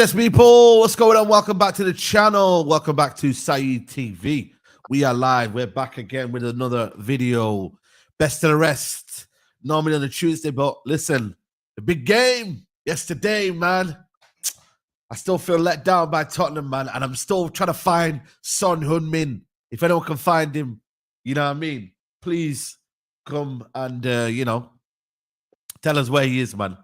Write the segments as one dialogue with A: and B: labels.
A: Yes, people. What's going on? Welcome back to the channel. Welcome back to Saeed TV. We are live. We're back again with another video. Best of the rest. Normally on a Tuesday, but listen, the big game yesterday, man. I still feel let down by Tottenham, man, and I'm still trying to find Son Heung-min. If anyone can find him, you know what I mean? Please come and, tell us where he is, man.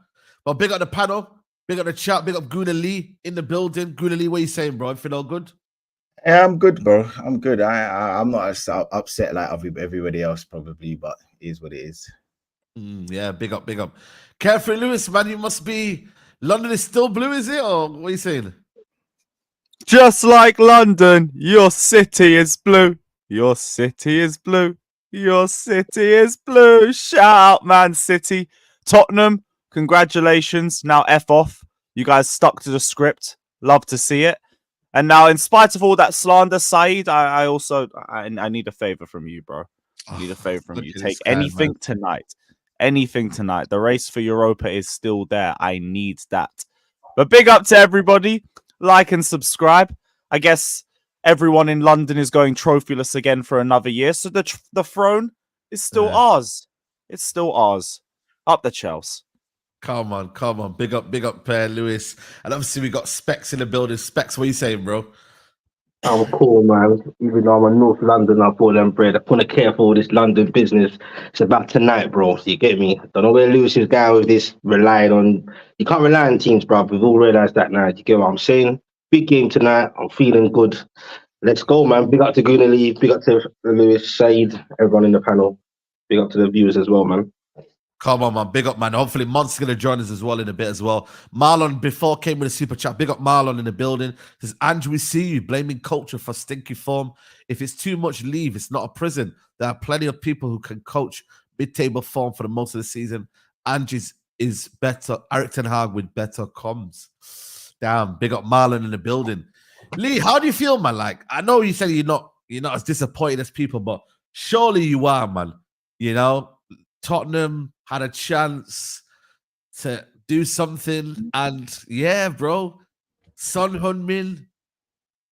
A: But big up the panel. Big up the chat, big up Guna Lee in the building. Guna Lee, what are you saying, bro? You feel all good?
B: Yeah, I'm good, bro. I'm good. I'm not as upset like everybody else probably, but it is what it is.
A: Yeah, big up, big up. Carefree Lewis, man, you must be... London is still blue, is it? Or what are you saying?
C: Just like London, your city is blue. Your city is blue. Your city is blue. Shout out, Man City. Tottenham, congratulations. Now F off. You guys stuck to the script. Love to see it. And now, in spite of all that slander, Saeed, I need a favor from you, bro. I need a favor from you. Take anything tonight. Anything tonight. The race for Europa is still there. I need that. But big up to everybody. Like and subscribe. I guess everyone in London is going trophyless again for another year. So the throne is still ours. It's still ours. Up the Chelsea.
A: Come on. Big up, Lewis. And obviously we got Specs in the building. Specs, what are you saying, bro?
D: I'm cool, man. Even though I'm in North London, I bought them bread. I want to care for all this London business. It's about tonight, bro. You get me? Don't know where Lewis is going with this. Relying on... You can't rely on teams, bro. We've all realised that now. You get what I'm saying? Big game tonight. I'm feeling good. Let's go, man. Big up to Guna Lee. Big up to Lewis, Saeed, everyone in the panel. Big up to the viewers as well, man.
A: Come on, man. Big up, man. Hopefully, Mont's going to join us as well in a bit as well. Marlon, before came with a super chat. Big up Marlon in the building. Says, Ange, we see you blaming culture for stinky form. If it's too much, leave. It's not a prison. There are plenty of people who can coach mid-table form for the most of the season. Ange is better. Eric Ten Hag with better comms. Damn. Big up Marlon in the building. Lee, how do you feel, man? Like, I know you said you're not as disappointed as people, but surely you are, man. You know, Tottenham had a chance to do something, and yeah, bro, Son Heung-min,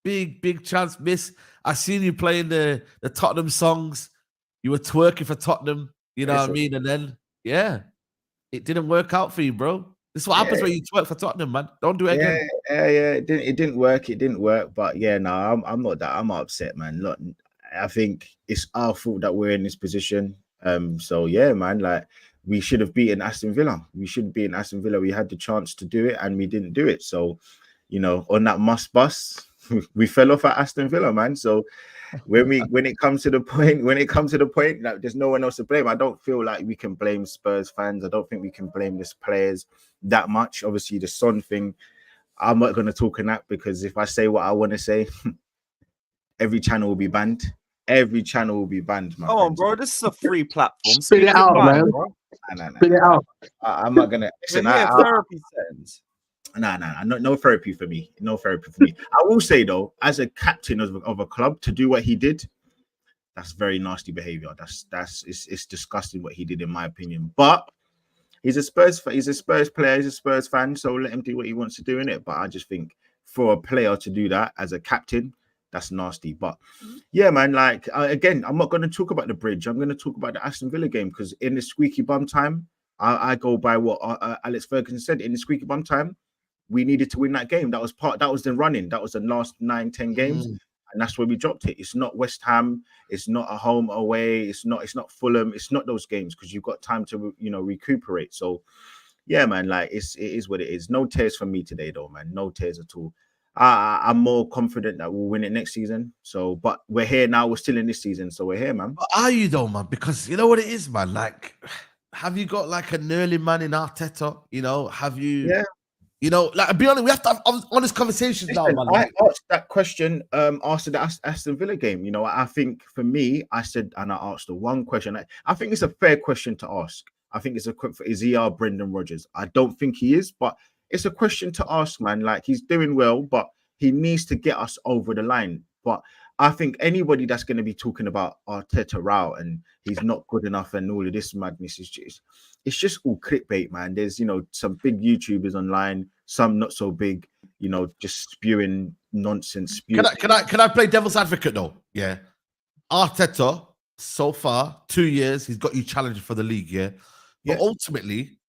A: big chance miss. I seen you playing the Tottenham songs. You were twerking for Tottenham, you know what I mean? And then, yeah, it didn't work out for you, bro. This is what happens when you twerk for Tottenham, man. Don't do it again.
B: Yeah. It didn't work. It didn't work. But yeah, no, I'm not that. I'm not upset, man. Look, I think it's our fault that we're in this position. So yeah, man, like we should have beaten Aston Villa. We should be in Aston Villa. We had the chance to do it and we didn't do it. So, you know, on that must bus, we fell off at Aston Villa, man. So when it comes to the point, like there's no one else to blame. I don't feel like we can blame Spurs fans. I don't think we can blame these players that much. Obviously, the Son thing, I'm not going to talk on that because if I say what I want to say, every channel will be banned. Every channel will be banned, man.
C: Come on, bro. This is a free platform.
D: Spit it out, man. Spit it out.
B: I'm not gonna listen.
C: Therapy sessions.
B: No therapy for me. No therapy for me. I will say though, as a captain of a club, to do what he did, that's very nasty behavior. It's disgusting what he did, in my opinion. But he's a Spurs player, he's a Spurs fan, so let him do what he wants to do in it. But I just think for a player to do that as a captain, that's nasty. But yeah, man, like again, I'm not going to talk about the bridge. I'm going to talk about the Aston Villa game because in the squeaky bum time, I go by what Alex Ferguson said. In the squeaky bum time, we needed to win that game. That was the running. That was the last 9-10 games. And that's where we dropped it. It's not West Ham. It's not a home away. It's not Fulham. It's not those games because you've got time to recuperate. So yeah, man, like it is what it is. No tears from me today, though, man. No tears at all. I'm more confident that we'll win it next season. So, but we're here now. We're still in this season, so we're here, man.
A: But are you though, man? Because you know what it is, man. Like, have you got like an early man in Arteta? You know, have you?
B: Yeah.
A: You know, like, be honest, we have to have honest conversations now, man.
B: I asked that question after the Aston Villa game. You know, I think for me, I said, and I asked the one question. I think it's a fair question to ask. I think it's is he our Brendan Rodgers? I don't think he is, but it's a question to ask, man. Like, he's doing well, but he needs to get us over the line. But I think anybody that's going to be talking about Arteta route and he's not good enough and all of this madness is just all clickbait, man. There's, some big YouTubers online, some not so big, just spewing nonsense.
A: Can I play devil's advocate though? Yeah. Arteta, so far, 2 years, he's got you challenging for the league, yeah? But ultimately,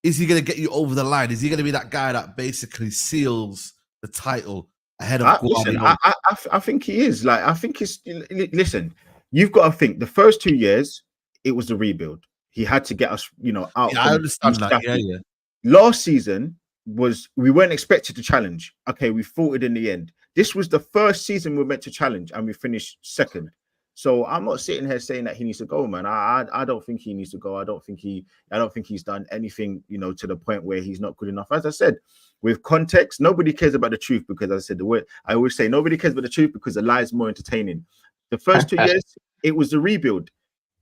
A: is he going to get you over the line? Is he going to be that guy that basically seals the title ahead of Guardiola?
B: I think he is. Like, I think it's... Listen, you've got to think, the first 2 years, it was the rebuild. He had to get us, out.
A: Yeah, I understand that. Yeah.
B: Last season we weren't expected to challenge. Okay, we fought it in the end. This was the first season we were meant to challenge, and we finished second. So I'm not sitting here saying that he needs to go, man. I don't think he needs to go. I don't think he's done anything, to the point where he's not good enough. As I said, with context, nobody cares about the truth because, as I said, I always say nobody cares about the truth because the lie is more entertaining. The first 2 years, it was the rebuild.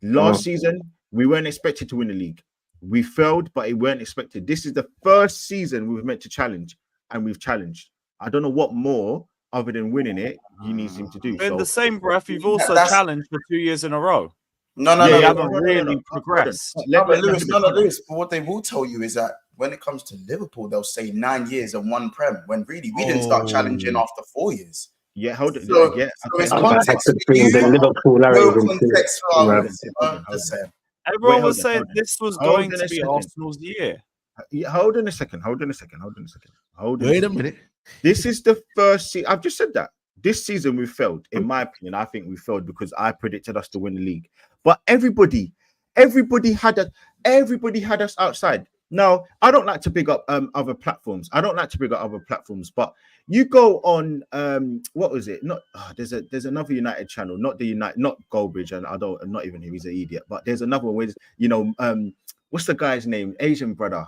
B: Last season, we weren't expected to win the league. We failed, but it weren't expected. This is the first season we were meant to challenge, and we've challenged. I don't know what more other than winning it you need him to do.
C: In the same breath, you've also challenged for 2 years in a row.
E: No,
C: you haven't really progressed.
E: Lewis, but what they will tell you is that when it comes to Liverpool, they'll say 9 years and one Prem, when really we didn't start challenging after 4 years.
B: Yeah, hold it.
E: So,
B: yeah,
E: so it's context for you,
D: the Liverpool
E: no context for others. Just saying.
C: Everyone was saying this was going to be Arsenal's year.
B: Hold on a second.
A: Wait a minute.
B: This is the first season. I've just said that. This season we failed. In my opinion, I think we failed because I predicted us to win the league. But everybody had us outside. Now, I don't like to big up other platforms. But you go on what was it? There's another United channel, not Goldbridge, and I'm not even here, he's an idiot. But there's another one with what's the guy's name? Asian brother.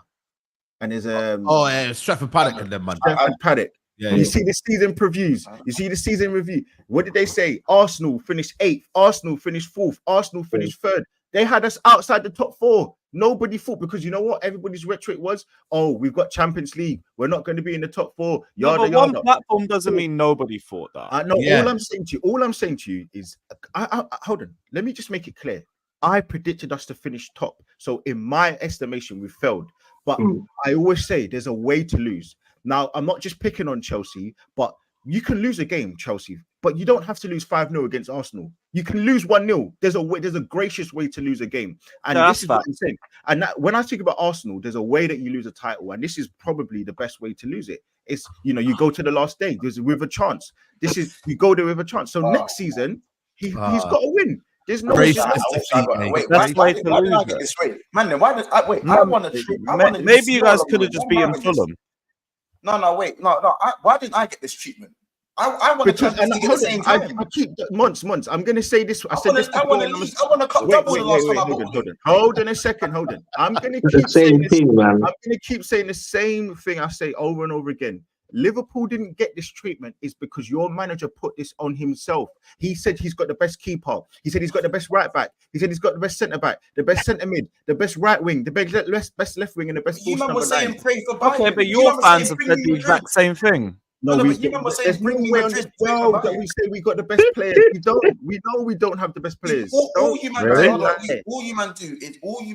B: And there's
A: Stratford Paddock and them, man.
B: Stratford Paddock.
A: Yeah,
B: you see the season previews. You see the season review. What did they say? Arsenal finished 8th. Arsenal finished 4th. Arsenal finished 3rd. They had us outside the top 4. Nobody thought, because you know what? Everybody's rhetoric was, oh, we've got Champions League. We're not going to be in the top 4.
C: But one platform doesn't mean nobody thought that.
B: All I'm saying to you is, hold on. Let me just make it clear. I predicted us to finish top. So in my estimation, we failed. But I always say there's a way to lose. Now, I'm not just picking on Chelsea, but you can lose a game, Chelsea, but you don't have to lose 5-0 against Arsenal. You can lose 1-0. There's a way, there's a gracious way to lose a game. And
C: Yeah,
B: this is what I'm saying. And that, when I speak about Arsenal, there's a way that you lose a title, and this is probably the best way to lose it. It's, you know, you go to the last day. There's with a chance. This is, you go there with a chance. So next season, he's got to win. There's no
A: Grace
B: there's no-
A: is defeat, mate.
E: Wait,
C: That's
E: why
C: way
E: did
C: to
E: I
C: lose
E: get
C: it.
E: this straight? Man, then why did I wait? I want to
C: Maybe you guys could have just beaten Fulham.
E: No, wait, no. Why didn't I get this treatment? I want to
B: because
E: Champions League at the same time.
B: I keep months. I'm gonna say this. I said this.
E: I want to cut double the last time I bought it.
B: Hold on a second. Hold on. I'm gonna
D: The
B: keep saying
D: same
B: this.
D: thing, man.
B: I'm gonna keep saying the same thing I say over and over again. Liverpool didn't get this treatment is because your manager put this on himself. He said he's got the best keeper. He said he's got the best right back. He said he's got the best centre back, the best centre mid, the best right wing, the best left wing, and the best.
E: You man was saying pray for
C: Okay,
E: Bayern.
C: but your fans have said the exact same thing.
B: No,
E: No,
B: we,
E: but you remember saying,
B: there's no
E: bring me
B: way on
E: Madrid,
B: this
E: pray for
B: world that
E: Bayern.
B: we say we got the best players. We don't. We know we don't have the best players.
E: All you man
C: Really?
E: all you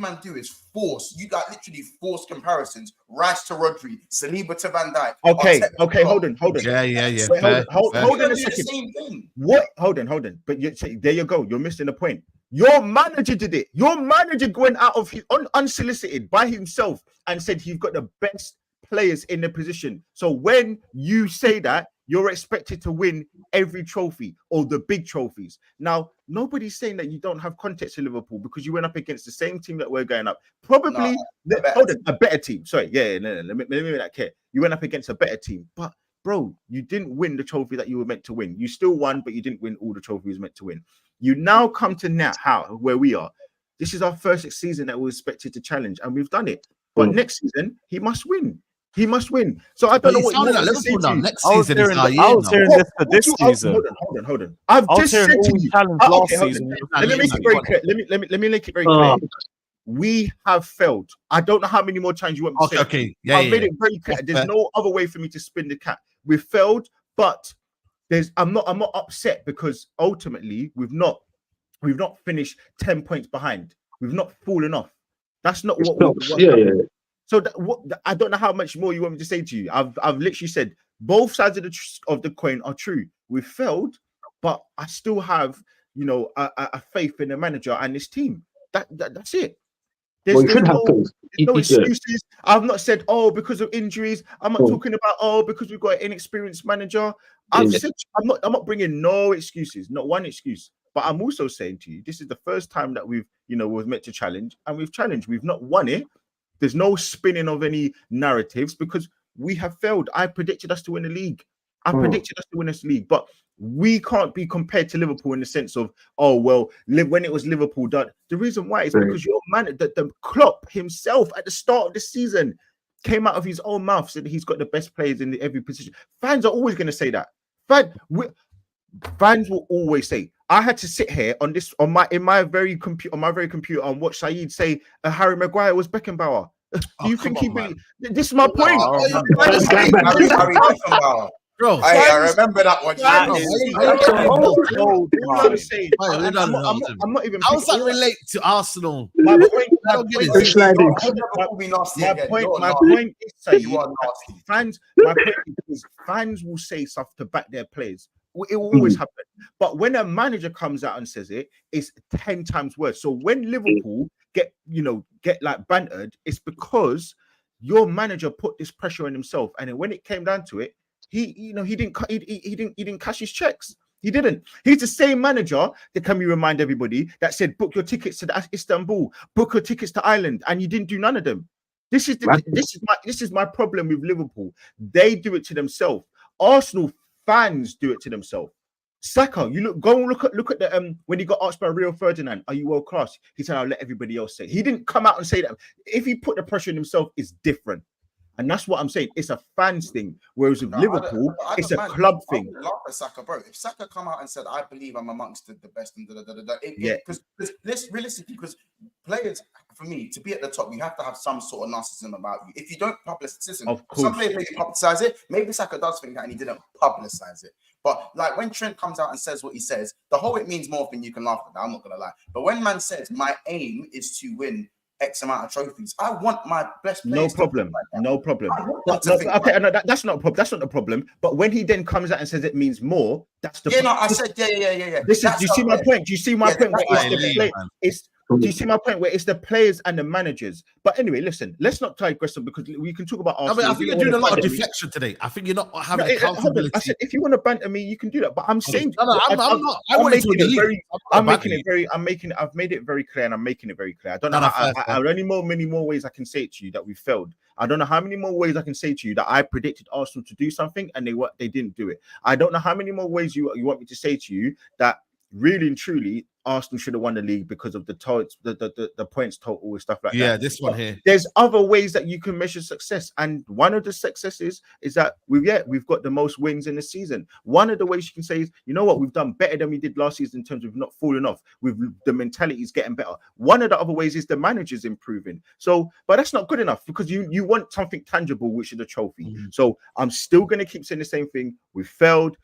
E: man do is force. You got literally force comparisons. Rice to Rodri, Saliba to Van Dijk.
B: Okay,
E: Arteta to
B: okay,
E: Klopp.
B: hold on.
A: Yeah.
B: Wait,
A: fair,
B: hold
A: fair.
B: on
E: You're
B: a
E: gonna do the
B: second.
E: same thing.
B: What? Hold on. But there you go. You're missing the point. Your manager did it. Your manager went out of his unsolicited by himself and said he's got the best players in the position. So when you say that, you're expected to win every trophy or the big trophies. Now, nobody's saying that you don't have context in Liverpool because you went up against the same team that we're going up. Probably, a better team. Sorry, no. Let me make that clear. You went up against a better team, but bro, you didn't win the trophy that you were meant to win. You still won, but you didn't win all the trophies you were meant to win. You now come to where we are. This is our first season that we're expected to challenge, and we've done it. But next season, he must win. He must win. So I don't know what you want to say to you.
A: Next
C: I was
A: season is
C: hearing,
A: our
C: I
A: year
C: was
A: now.
C: hearing this for this season.
B: Hold on. I've
C: I was
B: just
C: hearing
B: said to
C: all
B: you.
C: challenge
B: Okay,
C: last
B: hold on.
C: season.
B: Let me make it very clear. Let me make it very clear. We have failed. I don't know how many more times you want me to say.
A: Okay. Yeah,
B: I've made it very clear.
A: Yeah,
B: There's no other way for me to spin the cat. We've failed, but I'm not upset because ultimately we've not finished 10 points behind. We've not fallen off. That's not what. So I don't know how much more you want me to say to you. I've literally said both sides of the coin are true. We failed, but I still have a faith in the manager and this team. That's it. There's no excuses. I've not said because of injuries. I'm not talking about because we've got an inexperienced manager. I've said I'm not bringing no excuses, not one excuse. But I'm also saying to you, this is the first time that we've was meant to challenge, and we've challenged. We've not won it. There's no spinning of any narratives because we have failed. I predicted us to win the league. Predicted us to win this league, but we can't be compared to Liverpool in the sense of when it was Liverpool done. The reason why is because your man, the Klopp himself at the start of the season came out of his own mouth said he's got the best players in every position. Fans are always going to say that. Fans will always say. I had to sit here on my very computer and watch Saeed say Harry Maguire was Beckenbauer. Do you think this is my point?
E: Bro, I remember that one.
A: I'm not even. How does that relate to Arsenal?
B: My point is, fans will say stuff to back their players. It will always happen. But when a manager comes out and says it's 10 times worse. So when Liverpool get like bantered, it's because your manager put this pressure on himself. And then when it came down to it, he didn't cash his checks. He didn't. He's the same manager that, can we remind everybody, that said book your tickets to Istanbul, book your tickets to Ireland, and you didn't do none of them. This is my problem with Liverpool. They do it to themselves. Arsenal fans do it to themselves. Saka, go and look at the when he got asked by Rio Ferdinand, are you world class? He said, I'll let everybody else say it. He didn't come out and say that. If he put the pressure on himself, it's different. And that's what I'm saying. It's a fans thing. Whereas with Liverpool, it's a club thing.
E: I laugh at Saka, bro. If Saka come out and said, I believe I'm amongst the best and because realistically, because players, for me, to be at the top, you have to have some sort of narcissism about you. If you don't publicize it, some players maybe publicize it. Maybe Saka does think that and he didn't publicize it. But like when Trent comes out and says what he says, the whole it means more than you can laugh at that. I'm not gonna lie. But when man says my aim is to win X amount of trophies. I want my best
B: No
E: players.
B: problem. No problem.
E: I want
B: But
E: them
B: no,
E: to think
B: okay,
E: like-
B: no, that's not a problem. That's not the problem. But when he then comes out and says it means more, that's the
E: Yeah, no, I said, yeah.
B: This is.
E: That's
B: Do you see
E: not
B: my
E: fair.
B: point? Do you see my
E: Yeah,
B: point? Where
E: that's
B: it's
E: not
B: the
E: fair.
B: play, it's. Do you see my point? Where it's the players and the managers. But anyway, listen. Let's not digress on because we can talk about
A: I
B: Arsenal.
A: mean, I
B: If
A: think
B: you
A: you're
B: don't
A: doing a
B: wanna
A: lot of
B: banter me-
A: deflection today. I think you're not
B: No,
A: having
B: hold on.
A: accountability.
B: I said if you want to banter me, you can do that. But I'm saying,
A: No, I'm not. I
B: I'm
A: want it to
B: making it
A: leave.
B: very.
A: I'm
B: I'm
A: not
B: making it very. I've made it very clear, and I'm making it very clear. I don't know
A: No,
B: how.
A: fair.
B: Are there many more ways I can say it to you that we failed? I don't know how many more ways I can say to you that I predicted Arsenal to do something and they didn't do it. I don't know how many more ways you want me to say to you that really and truly Arsenal should have won the league because of the points total and stuff like that.
A: Yeah, this one here.
B: There's other ways that you can measure success, and one of the successes is that we've got the most wins in the season. One of the ways you can say is, you know what, we've done better than we did last season in terms of not falling off. With the mentality is getting better. One of the other ways is the manager's improving. So, but that's not good enough because you want something tangible, which is a trophy. So I'm still going to keep saying the same thing. We failed.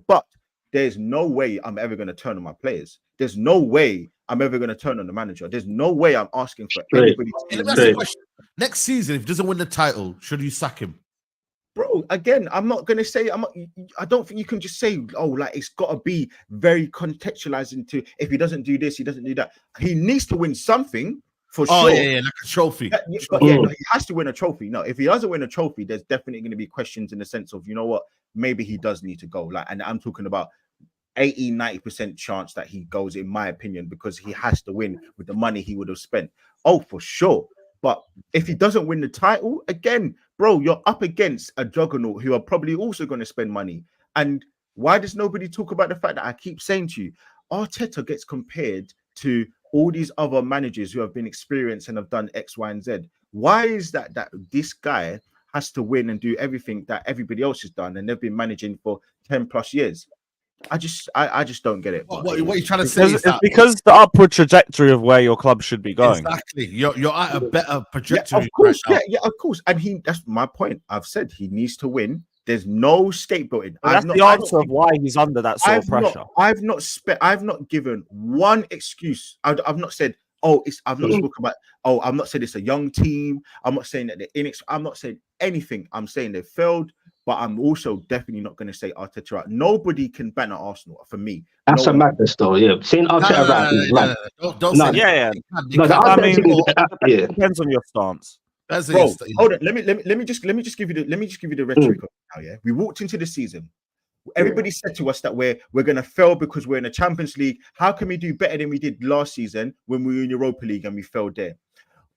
B: But there's no way I'm ever going to turn on my players. There's no way I'm ever going to turn on the manager. There's no way I'm asking for anybody to
A: Let me ask you a question. Next season, if he doesn't win the title, should you sack him?
B: Bro, again, I'm not gonna say I don't think you can just say, oh, like it's got to be very contextualized into if he doesn't do this, he doesn't do that. He needs to win something for sure.
A: Yeah, like a trophy.
B: But no, he has to win a trophy. No, if he doesn't win a trophy, there's definitely going to be questions in the sense of, you know what, maybe he does need to go. Like, and I'm talking about 80-90% chance that he goes, in my opinion, because he has to win with the money he would have spent. Oh, for sure. But if he doesn't win the title, again, bro, you're up against a juggernaut who are probably also going to spend money. And why does nobody talk about the fact that I keep saying to you, Arteta gets compared to all these other managers who have been experienced and have done X, Y, and Z? Why is that this guy has to win and do everything that everybody else has done and they've been managing for 10 plus years? I just don't get it.
A: What you're trying to say is that
C: because the upward trajectory of where your club should be going.
A: Exactly. You're at a better trajectory.
B: Yeah, of course. Yeah, of course. And that's my point. I've said he needs to win. There's no scapegoating.
C: That's the answer of why he's under that sort of pressure.
B: I've not given one excuse. I've not said, I've not spoken about, I'm not saying it's a young team. I'm not saying that I'm not saying anything. I'm saying they failed. But I'm also definitely not going to say Arteta out. Nobody can banner Arsenal for me.
D: That's a madness, though. Yeah, saying Arteta out is mad.
A: Don't say
C: yeah.
D: It
C: depends on your stance.
B: Bro, hold on. Let me just give you the rhetoric of it now. Yeah, we walked into the season. Everybody said to us that we're going to fail because we're in the Champions League. How can we do better than we did last season when we were in Europa League and we failed there?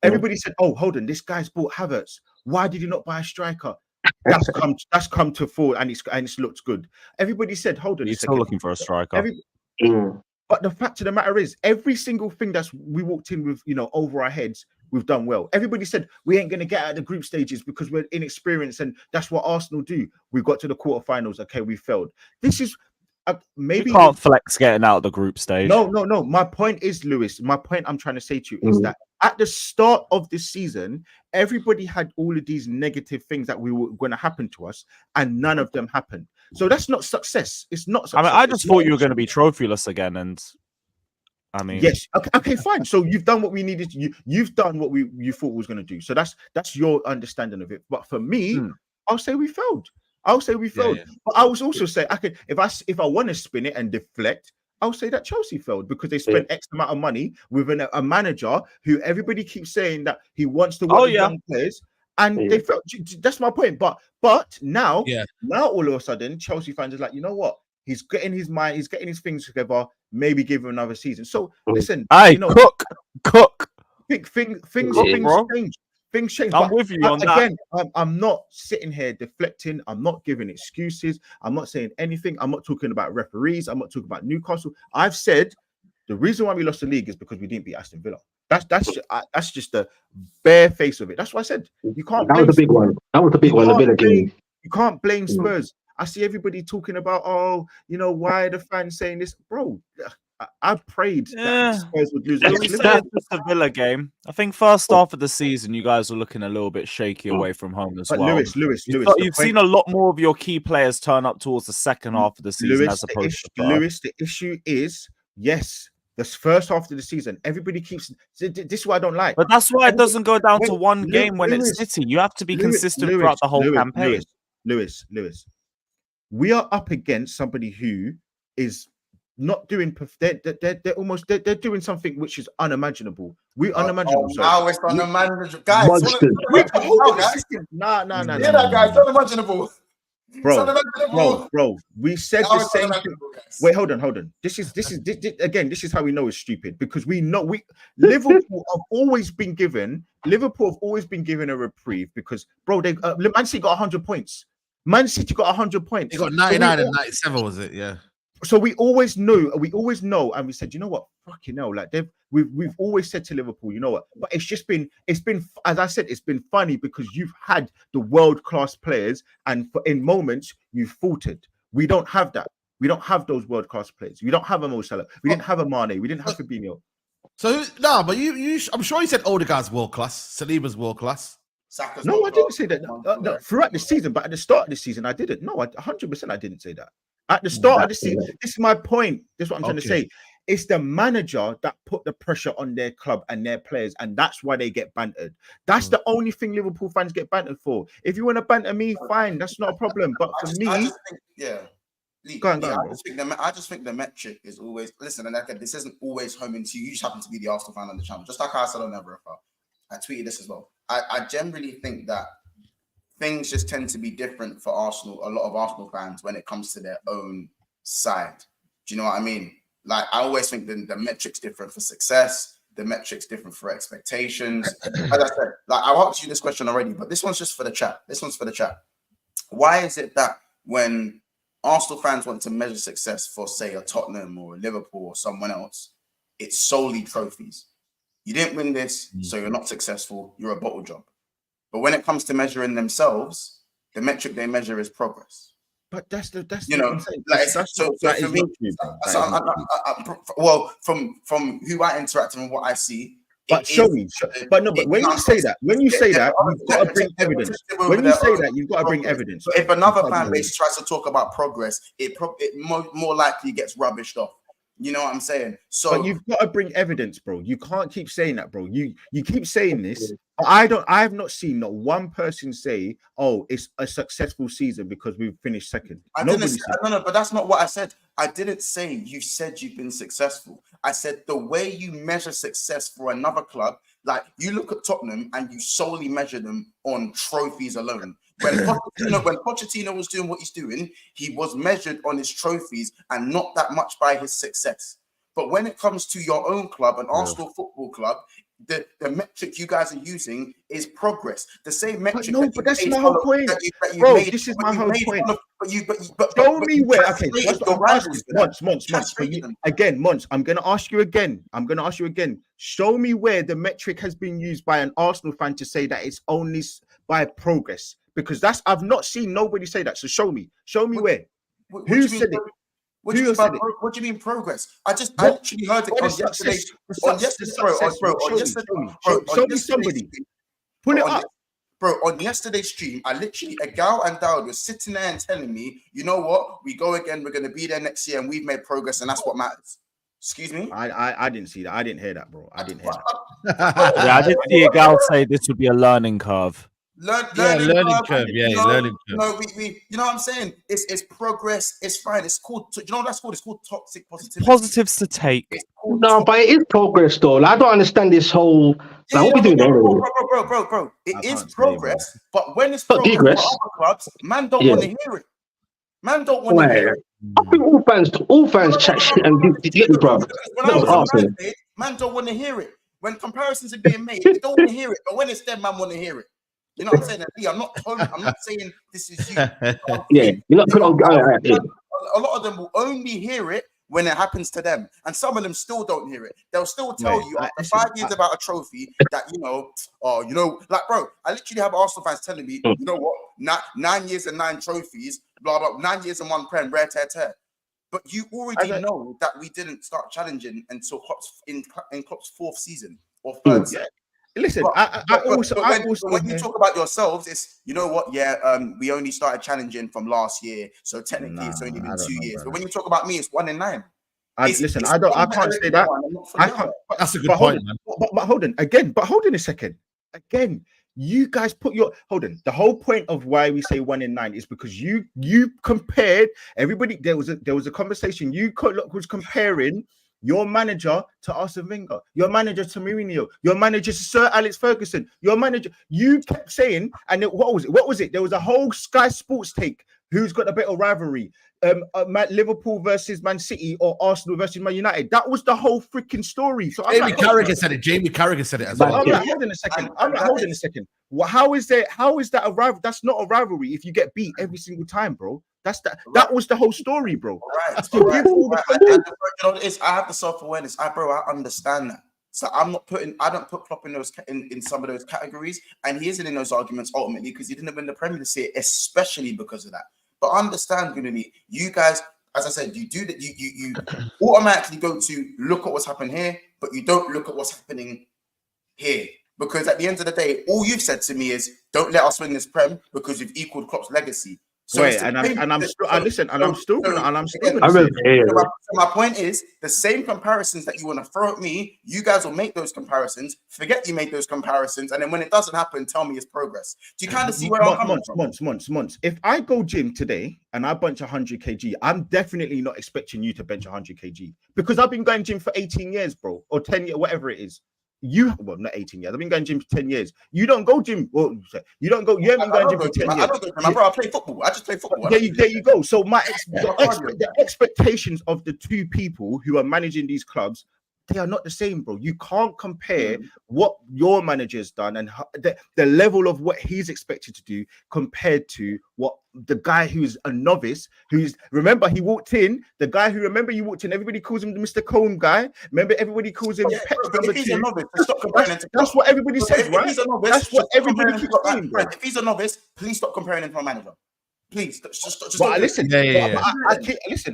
B: Everybody said, "Oh, hold on, this guy's bought Havertz. Why did he not buy a striker?" That's come to fall and it's looked good. Everybody said, hold on,
C: you're still looking for a striker.
B: But the fact of the matter is, every single thing we walked in with, over our heads, we've done well. Everybody said we ain't going to get out of the group stages because we're inexperienced, and that's what Arsenal do. We got to the quarterfinals. Okay, we failed. This is maybe
C: you can't flex getting out of the group stage.
B: No. My point is, Lewis. My point I'm trying to say to you is that at the start of this season, everybody had all of these negative things that were going to happen to us, and none of them happened. So that's not success. It's not success.
C: I just thought you were going to be trophyless again, and I mean,
B: yes. Okay, fine. So you've done what we needed. You've done what you thought we was going to do. So that's your understanding of it. But for me, I'll say we failed. Yeah. But I was also say if I want to spin it and deflect, I'll say that Chelsea failed because they spent X amount of money with a manager who everybody keeps saying that he wants to work with young players, and they failed. That's my point. But now all of a sudden, Chelsea fans are like, you know what? He's getting his mind, he's getting his things together. Maybe give him another season. So listen,
C: cook.
B: Things change. Things change.
C: I'm with you on that.
B: I'm not sitting here deflecting. I'm not giving excuses. I'm not saying anything. I'm not talking about referees. I'm not talking about Newcastle. I've said the reason why we lost the league is because we didn't beat Aston Villa. That's just the bare face of it. That's what I said. You can't.
D: That was the big one. That was the big one. The Villa game.
B: You can't blame Spurs. I see everybody talking about, why are the fans saying this, bro? I prayed that Spurs would lose.
C: The Villa game. I think first half of the season, you guys were looking a little bit shaky away from home as well.
B: Lewis,
C: you've seen a lot more of your key players turn up towards the second half of the season as opposed to
B: Lewis. The issue is, yes, this first half of the season, everybody keeps. This is what I don't like.
C: But that's why it doesn't go down to one game when
B: Lewis,
C: it's City. You have to be consistent throughout the whole campaign.
B: Lewis, we are up against somebody who is not doing. They're doing something which is unimaginable. We're unimaginable.
E: Now it's unimaginable, guys.
B: Nah.
E: Yeah, that guy's unimaginable.
B: Bro. We said the same thing. Wait, hold on. This is how we know it's stupid, because we know Liverpool have always been given a reprieve, because Man City got 100 points. Man City got 100 points.
A: They got 99 and 97, was it? Yeah.
B: So we always know, and we said, you know what, fucking hell, like we've always said to Liverpool, you know what, but it's been, as I said, it's been funny because you've had the world-class players, and in moments you've faltered. We don't have that. We don't have those world-class players. We don't have a Mo Salah. We didn't have a Mane. We didn't have Fabinho.
A: So but you, I'm sure you said Odegaard's world-class, Saliba's world-class.
B: No, I didn't say that. No, throughout the season, but at the start of the season, I didn't. No, 100% I didn't say that. At the start of the season, this is my point. This is what I'm trying to say. It's the manager that put the pressure on their club and their players, and that's why they get bantered. That's the only thing Liverpool fans get bantered for. If you want to banter me, fine, that's not a problem. But for me,
E: I just think the metric is always, listen, and again, this isn't always homing to you. You just happen to be the Arsenal fan on the channel, just like I said on Overrated. I tweeted this as well. I generally think that things just tend to be different for Arsenal, a lot of Arsenal fans, when it comes to their own side. Do you know what I mean? Like, I always think the metric's different for success, the metric's different for expectations. As I said, like, I asked you this question already, but this one's just for the chat. Why is it that when Arsenal fans want to measure success for, say, a Tottenham or a Liverpool or someone else, it's solely trophies? You didn't win this, so you're not successful. You're a bottle job. But when it comes to measuring themselves, the metric they measure is progress.
B: But that's
E: well, from who I interact with and what I see.
B: But when you say that, you've got to bring evidence. When you say that, you've got to bring evidence.
E: So if another fan base tries to talk about progress, it more likely gets rubbished off. You know what I'm saying? So
B: but you've got to bring evidence, bro. You can't keep saying that, bro. You keep saying this. I have not seen not one person say, "Oh, it's a successful season because we've finished second."
E: No, but that's not what I said. I didn't say you said you've been successful. I said the way you measure success for another club, like you look at Tottenham and you solely measure them on trophies alone. When Pochettino was doing what he's doing, he was measured on his trophies and not that much by his success. But when it comes to your own club, an Arsenal Football Club, the metric you guys are using is progress. The same metric.
B: But that's my whole point, bro. This is my whole point. Show me where. Okay, Monts. Again, Monts. I'm going to ask you again. Show me where the metric has been used by an Arsenal fan to say that it's only by progress. Because I've not seen nobody say that. So show me where. Who said it?
E: What do you mean progress? I literally heard it on yesterday.
B: Show me somebody. Pull it up.
E: Bro, on yesterday's stream, I literally, Agal and Dowd was sitting there and telling me, you know what? We go again, we're going to be there next year and we've made progress and that's what matters. Excuse me?
B: I didn't see that. I didn't hear that, bro. I didn't hear that.
C: Yeah, I did see Agal say this would be a learning curve.
A: Learning curve.
E: No, we you know what I'm saying? It's progress. It's fine. It's called. You know what that's called? It's called toxic positivity.
C: Positives to take.
D: No, but it is progress, though. I don't understand this whole. What we doing there?
E: Bro. It is progress, but when it's progress for other clubs, man don't want to hear it. Man don't want to hear it.
D: I think all fans chat shit and do bro.
E: Man don't want to hear it. When comparisons are being made, they don't want to hear it. But when it's them, man want to hear it. You know what I'm saying? I'm not saying this is you.
D: Yeah, you're not put on.
E: A lot of them will only hear it when it happens to them, and some of them still don't hear it. They'll still tell you after 5 years about a trophy that like, bro. I literally have Arsenal fans telling me, you know what? 9 years and 9 trophies, blah blah. 9 years and 1 prem, rare tear. But you already know that we didn't start challenging until Klopp's 4th season or 3rd season.
B: Listen,
E: when you talk about yourselves, it's, you know what? Yeah, we only started challenging from last year, so technically it's only been 2 years. But when you talk about me, it's 1 in 9.
B: Listen, I can't say that. I can't.
A: That's a good point, man.
B: But hold on again. But hold on a second. Again, you guys put your hold on. The whole point of why we say 1 in 9 is because you compared everybody. There was a conversation. You was comparing your manager to Arsene Wenger, your manager to Mourinho, your manager to Sir Alex Ferguson, your manager. You kept saying, and what was it? There was a whole Sky Sports take. Who's got a better rivalry? Liverpool versus Man City or Arsenal versus Man United? That was the whole freaking story. So
A: Jamie Carragher said it. Jamie Carragher said it as well.
B: I'm like, hold on a second. Well, how is that a rival? That's not a rivalry if you get beat every single time, bro. That was the whole story, bro.
E: Right. I have the self-awareness. I understand that. So I don't put Klopp in some of those categories, and he isn't in those arguments ultimately because he didn't win the Premier League this year, especially because of that. But I understand, you guys, as I said, you do that. You automatically go to look at what's happened here, but you don't look at what's happening here. Because at the end of the day, all you've said to me is, don't let us win this Prem because you've equaled Klopp's legacy. So
B: wait, I'm still gonna.
E: My point is, the same comparisons that you want to throw at me, you guys will make those comparisons. Forget you made those comparisons, and then when it doesn't happen, tell me it's progress. Do you kind of see where I'm coming from?
B: Months. If I go gym today and I bench 100 kg, I'm definitely not expecting you to bench 100 kg because I've been going gym for 18 years, bro, or 10 years, whatever it is. Not 18 years. I've been going gym for 10 years. You don't go gym. Well, you haven't been going gym for 10 years.
E: I play football. I just play football.
B: There you go. So the expectations of the two people who are managing these clubs, they are not the same, bro. You can't compare what your manager's done and the level of what he's expected to do compared to what the guy who's a novice, remember he walked in, everybody calls him the Mr. Cone guy. Remember, everybody calls him Pep number 2. That's what everybody says, right? That's what everybody keeps saying, bro.
E: If he's a novice, please stop comparing him to a manager. Please, just
B: listen.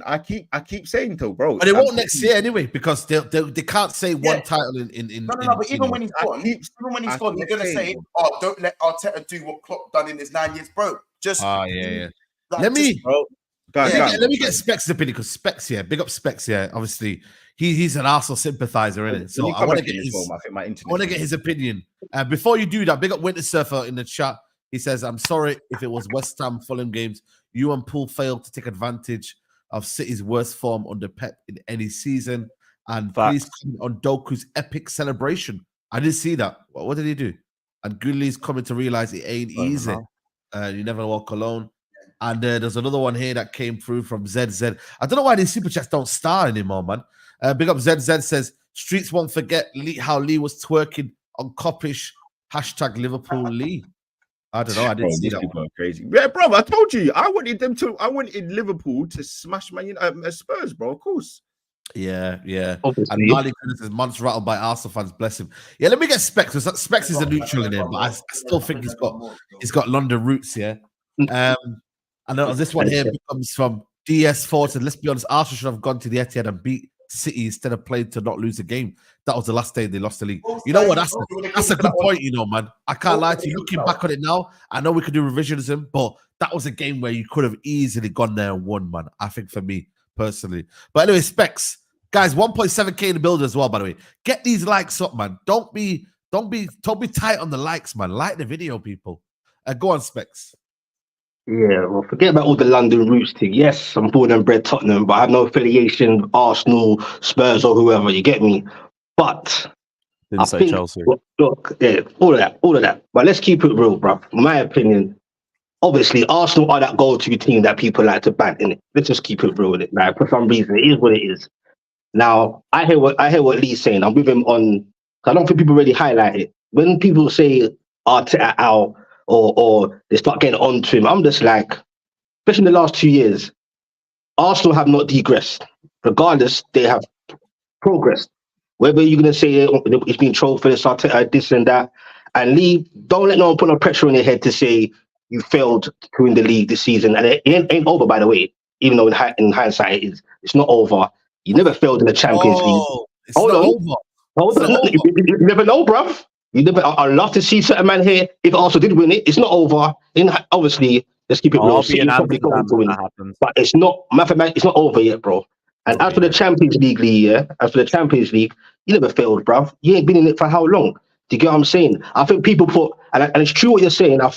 B: I keep saying though, bro.
A: But they won't next year anyway because they can't say one title in.
E: But even when he's gone, they're gonna say, "Oh, don't let Arteta do what Klopp done in his 9 years, bro." Just
A: Let me get Specs' opinion because Specs, big up Specs, obviously he's an Arsenal sympathizer, isn't it? So I want to get his opinion. Before you do that, big up Winter Surfer in the chat. He says, I'm sorry if it was West Ham Fulham games. You and Poole failed to take advantage of City's worst form under Pep in any season. And please comment on Doku's epic celebration. I didn't see that. What did he do? And Goodley's coming to realize it ain't easy. You never walk alone. And there's another one here that came through from ZZ. I don't know why these super chats don't star anymore, man. Big up ZZ says, Streets won't forget how Lee was twerking on Coppish. # Liverpool Lee. I don't know. I didn't see that.
B: People are crazy. Yeah, bro. I told you. I wanted Liverpool to smash Spurs, bro. Of course.
A: Yeah.
D: Obviously.
A: And Marley says, months rattled by Arsenal fans. Bless him. Yeah, let me get Specs. Specs is a neutral in him, but I still think he's got London roots. Yeah. And this one here comes from DS4. Said, let's be honest, Arsenal should have gone to the Etihad and beat City instead of playing to not lose a game. That was the last day they lost the league. You know what? That's a good point, man. I can't lie to you. Looking back on it now, I know we could do revisionism, but that was a game where you could have easily gone there and won, man. I think for me personally. But anyway, Specs, guys, 1.7k in the build as well. By the way, get these likes up, man. Don't be tight on the likes, man. Like the video, people. Go on, Specs.
D: Yeah, well, forget about all the London roots thing. Yes, I'm born and bred Tottenham, but I have no affiliation with Arsenal, Spurs, or whoever. You get me? But
C: I think Chelsea.
D: Look, yeah, all of that. But let's keep it real, bro. In my opinion, obviously, Arsenal are that go-to team that people like to ban. In it, let's just keep it real with it. Like, for some reason, it is what it is. Now, I hear what Lee's saying. I'm with him on. I don't think people really highlight it when people say Arteta out. Or they start getting onto him. I'm just like, especially in the last 2 years, Arsenal have not digressed. Regardless, they have progressed. Whether you're going to say it's been trolled for this and that. And Lee, don't let no one put no pressure on your head to say you failed to win the league this season. And it ain't over, by the way, even though in hindsight it's not over. You never failed in the Champions League. Hold on. You never know, bruv. I'd love to see certain man here. If Arsenal did win it, it's not over. Obviously, let's keep it real. But it's not mathematically. It's not over yet, bro. And as for the Champions League, Lee, yeah, as for the Champions League, you never failed, bruv. You ain't been in it for how long? Do you get what I'm saying? I think people put, and it's true what you're saying. I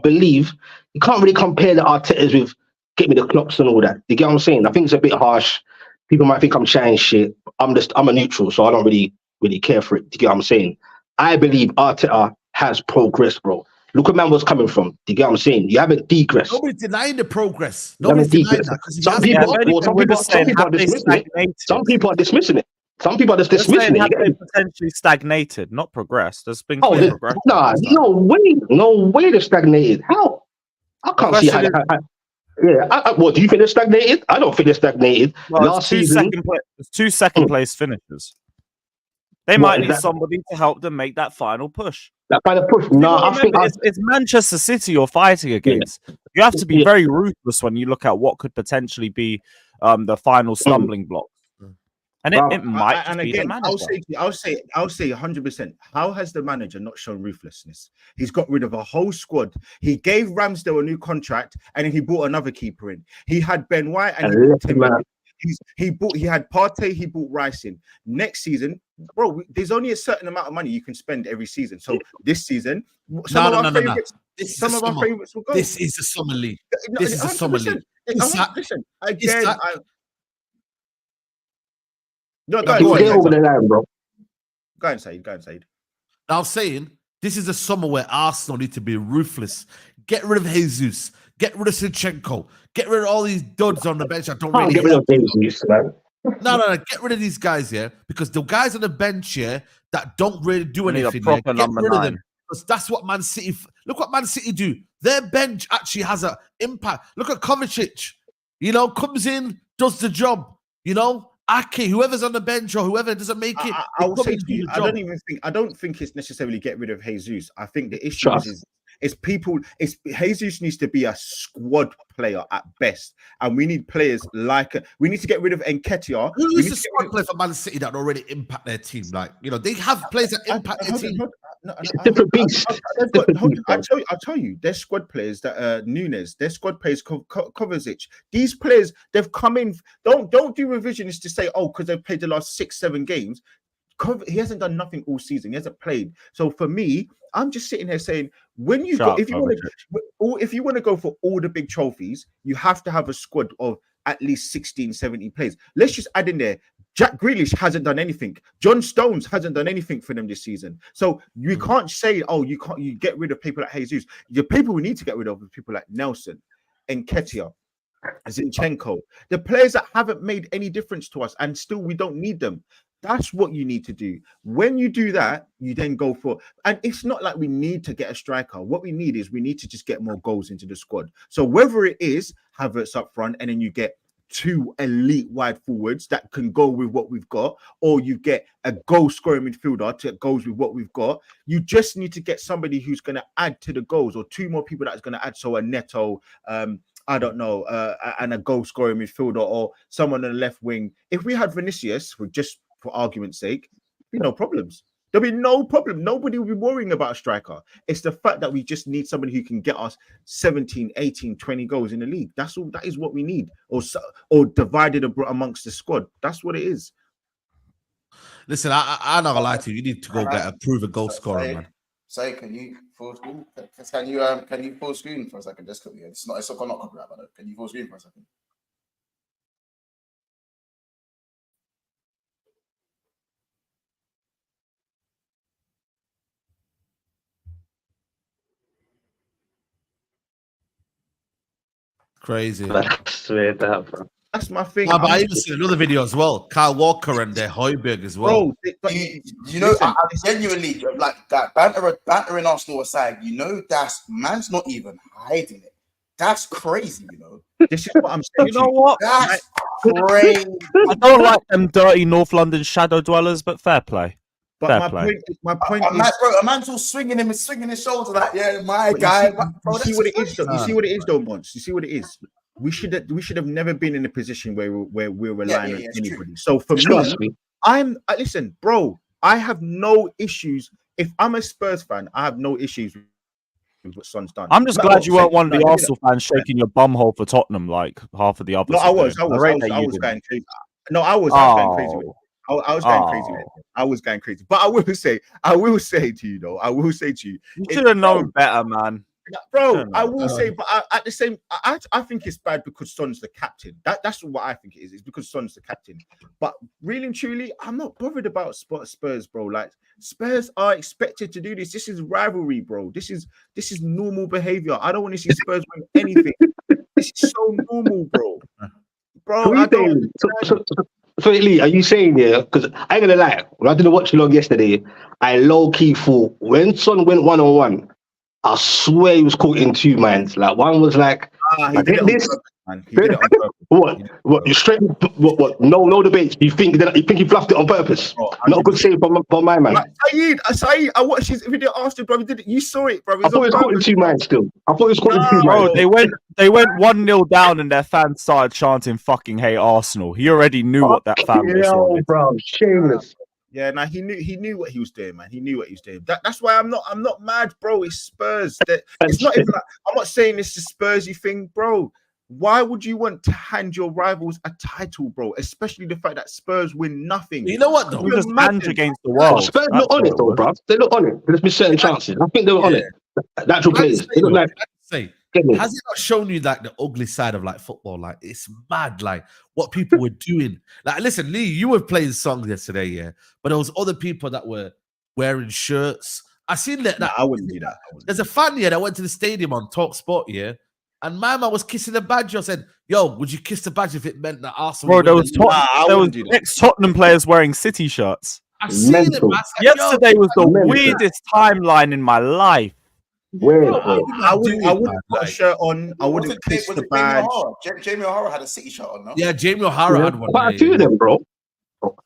D: believe you can't really compare the Artetas with get me the clocks and all that. Do you get what I'm saying? I think it's a bit harsh. People might think I'm chatting shit. I'm a neutral, so I don't really care for it. Do you get what I'm saying? I believe Arteta has progressed, bro. Look where man was coming from. Do you get what I'm saying? You haven't degressed.
A: Nobody's denying the progress. Nobody's denying that.
D: Some people are dismissing it. Some people are just dismissing it.
C: They potentially stagnated, not progressed. There's been clear progress.
D: Nah, no way they're stagnated. How? I can't see how. Yeah, what do you think they're stagnated? I don't think they're stagnated.
C: Well,
D: Last season,
C: there's two second place finishers. They might need somebody to help them make that final push.
D: That final push. No, I think
C: it's Manchester City you're fighting against. Yeah. You have to be very ruthless when you look at what could potentially be the final stumbling block. And it might be the manager.
B: I'll say 100%. How has the manager not shown ruthlessness? He's got rid of a whole squad. He gave Ramsdale a new contract, and then he bought another keeper in. He had Ben White, and he had Partey. He bought Rice in. Next season, bro, there's only a certain amount of money you can spend every season. So this season, some of our favorites will go.
A: This is the summer league. This is the summer league.
B: Listen, again, No,
D: go over the line, bro.
B: Go ahead, Saeed.
A: I'm saying this is a summer where Arsenal need to be ruthless. Get rid of Jesus. Get rid of Zinchenko. Get rid of all these duds on the bench. I don't really
D: get rid of Jesus, man.
A: No. Get rid of these guys here because the guys on the bench here that don't really do anything. Get rid of them because that's what Man City. Look what Man City do. Their bench actually has an impact. Look at Kovacic. Comes in, does the job. Ake, whoever's on the bench or whoever doesn't make it.
B: I will say to you, I don't think it's necessarily get rid of Jesus. I think the issue is people. Jesus needs to be a squad player at best, and we need players we need to get rid of Nketiah.
A: Who is the squad player for Man City that already impact their team? They have players that impact their team.
D: Different beast.
B: I'll tell you, their squad players that Nunes, their squad players Kovacic. These players, they've come in. Don't do revisionists to say, because they've played the last 6-7 games. He hasn't done nothing all season. He hasn't played. So for me, I'm just sitting here saying, if you want to go for all the big trophies, you have to have a squad of at least 16, 17 players. Let's just add in there. Jack Grealish hasn't done anything. John Stones hasn't done anything for them this season. So you can't say, you get rid of people like Jesus. The people we need to get rid of are people like Nelson, Nketiah, Zinchenko. The players that haven't made any difference to us and still we don't need them. That's what you need to do. When you do that, you then go for, and it's not like we need to get a striker. What we need to just get more goals into the squad. So whether it is Havertz up front and then you get 2 elite wide forwards that can go with what we've got, or you get a goal scoring midfielder that goes with what we've got, you just need to get somebody who's going to add to the goals, or 2 more people that's going to add. So a Neto, I don't know, and a goal scoring midfielder, or someone on the left wing. If we had Vinicius, for argument's sake, no problems. There'll be no problem. Nobody will be worrying about a striker. It's the fact that we just need somebody who can get us 17, 18, 20 goals in the league. That's all. That is what we need. Or divided amongst the squad. That's what it is.
A: Listen, I'm not gonna lie to you. You need to go get a proven goal scorer, man.
E: Say, can you full screen? Can you full screen for a second? Just quickly. It's not copyright, but can you full screen for a second?
A: Crazy.
D: I swear that, bro.
B: That's my thing.
A: No, but I even seen another video as well. Kyle Walker and Højbjerg as well.
E: Bro, I genuinely, like that bantering Arsenal aside, that's man's not even hiding it. That's crazy,
B: This is what I'm saying.
C: You know what?
E: That's crazy.
C: I don't like them dirty North London shadow dwellers, but fair play.
B: But my point is,
E: bro, a man's all swinging his shoulder like, yeah, my guy.
B: You see what it is, though. You see what it is, though, Mons. You see what it is. We should have never been in a position where we're relying on anybody. True. So for me, listen, bro. I have no issues. If I'm a Spurs fan, I have no issues with what Son's done.
C: I'm just glad you weren't one of the Arsenal fans shaking your bumhole for Tottenham like half of the others.
B: No, I was going crazy. No, I was going crazy with it. I was going crazy with
C: Oh.
B: it. I was going crazy. But I will say to you though,
C: You should have known better, man.
B: Bro, I will say, but at the same, I think it's bad because Son's the captain. That's what I think it is. It's because Son's the captain. But really and truly, I'm not bothered about Spurs, bro. Like Spurs are expected to do this. This is rivalry, bro. This is normal behavior. I don't want to see Spurs win anything. This is so normal, bro. Bro, I don't.
D: So Lee, are you saying because I ain't gonna lie, when I didn't watch along yesterday, I low-key thought when Son went 1-on-1, I swear he was caught in two minds. Like one was like,
B: he did it on purpose, man. He did it on purpose.
D: What? You straight? What? No debate. You think he bluffed it on purpose?
B: Bro,
D: Not a good save from my man.
B: Saeed, I watched his video after, bro. You saw it, bro.
D: I thought he was caught in two minds still. I thought he was caught in two minds.
C: Bro, they went 1-0 down and their fans started chanting "fucking hate Arsenal." He already knew what that fan base wanted.
D: Bro, shameless.
B: Yeah, nah, he knew what he was doing, man. He knew what he was doing. That's why I'm not mad, bro. It's Spurs. It's not even like, I'm not saying it's a Spursy thing, bro. Why would you want to hand your rivals a title, bro? Especially the fact that Spurs win nothing.
A: You know what though?
C: It was just Ange against the world.
D: Spurs look on it though, bro. They look on it. There's been certain chances. I think they were on it. Natural players. They look like.
A: Has it not shown you like the ugly side of like football? Like it's mad, like what people were doing. Like, listen, Lee, you were playing songs yesterday, yeah, but there was other people that were wearing shirts. I seen that.
B: I wouldn't do that.
A: There's a fan here that went to the stadium on Talk Sport, yeah, and my man was kissing the badge. I said, "Yo, would you kiss the badge if it meant that Arsenal?"
C: Bro, there was ex-Tottenham players wearing City shirts.
A: I've seen it. Man.
C: Yesterday was the weirdest timeline in my life.
B: I wouldn't put a shirt on. I wouldn't kiss the badge.
E: Jamie O'Hara had a City shirt on, no?
A: Yeah, Jamie O'Hara had one.
D: Quite a few of them, bro.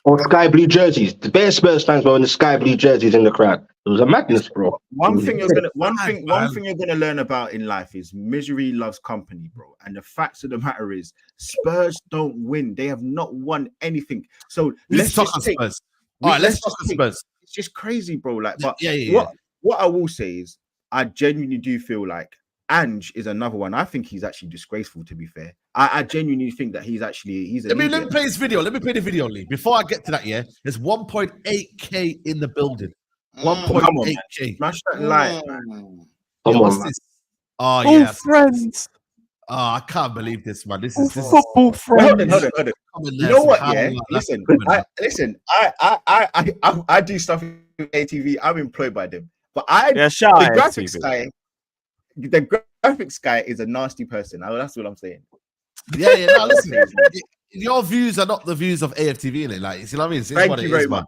D: Or sky blue jerseys. The best Spurs fans were in the sky blue jerseys in the crowd. It was a madness, bro.
B: One thing you're gonna learn about in life is misery loves company, bro. And the facts of the matter is, Spurs don't win. They have not won anything. So let's talk Spurs. All right, let's talk Spurs. It's just crazy, bro. Like, but what I will say is, I genuinely do feel like Ange is another one. I think he's actually disgraceful, to be fair. I genuinely think that he's let me
A: play his video. Let me play the video, Lee. Before I get to that, there's 1.8k in the building. 1.8k.
B: Smash that like, man.
A: What's this? Oh, yeah.
C: Friends.
A: Oh, I can't believe this, man. This is
C: football friends.
B: Hold on. You know what? Yeah, listen. I do stuff with ATV. I'm employed by them. But the graphics guy is a nasty person. That's what I'm saying.
A: Yeah. No, listen, your views are not the views of AFTV, innit? Like, you see what I mean?
B: Thank you very much.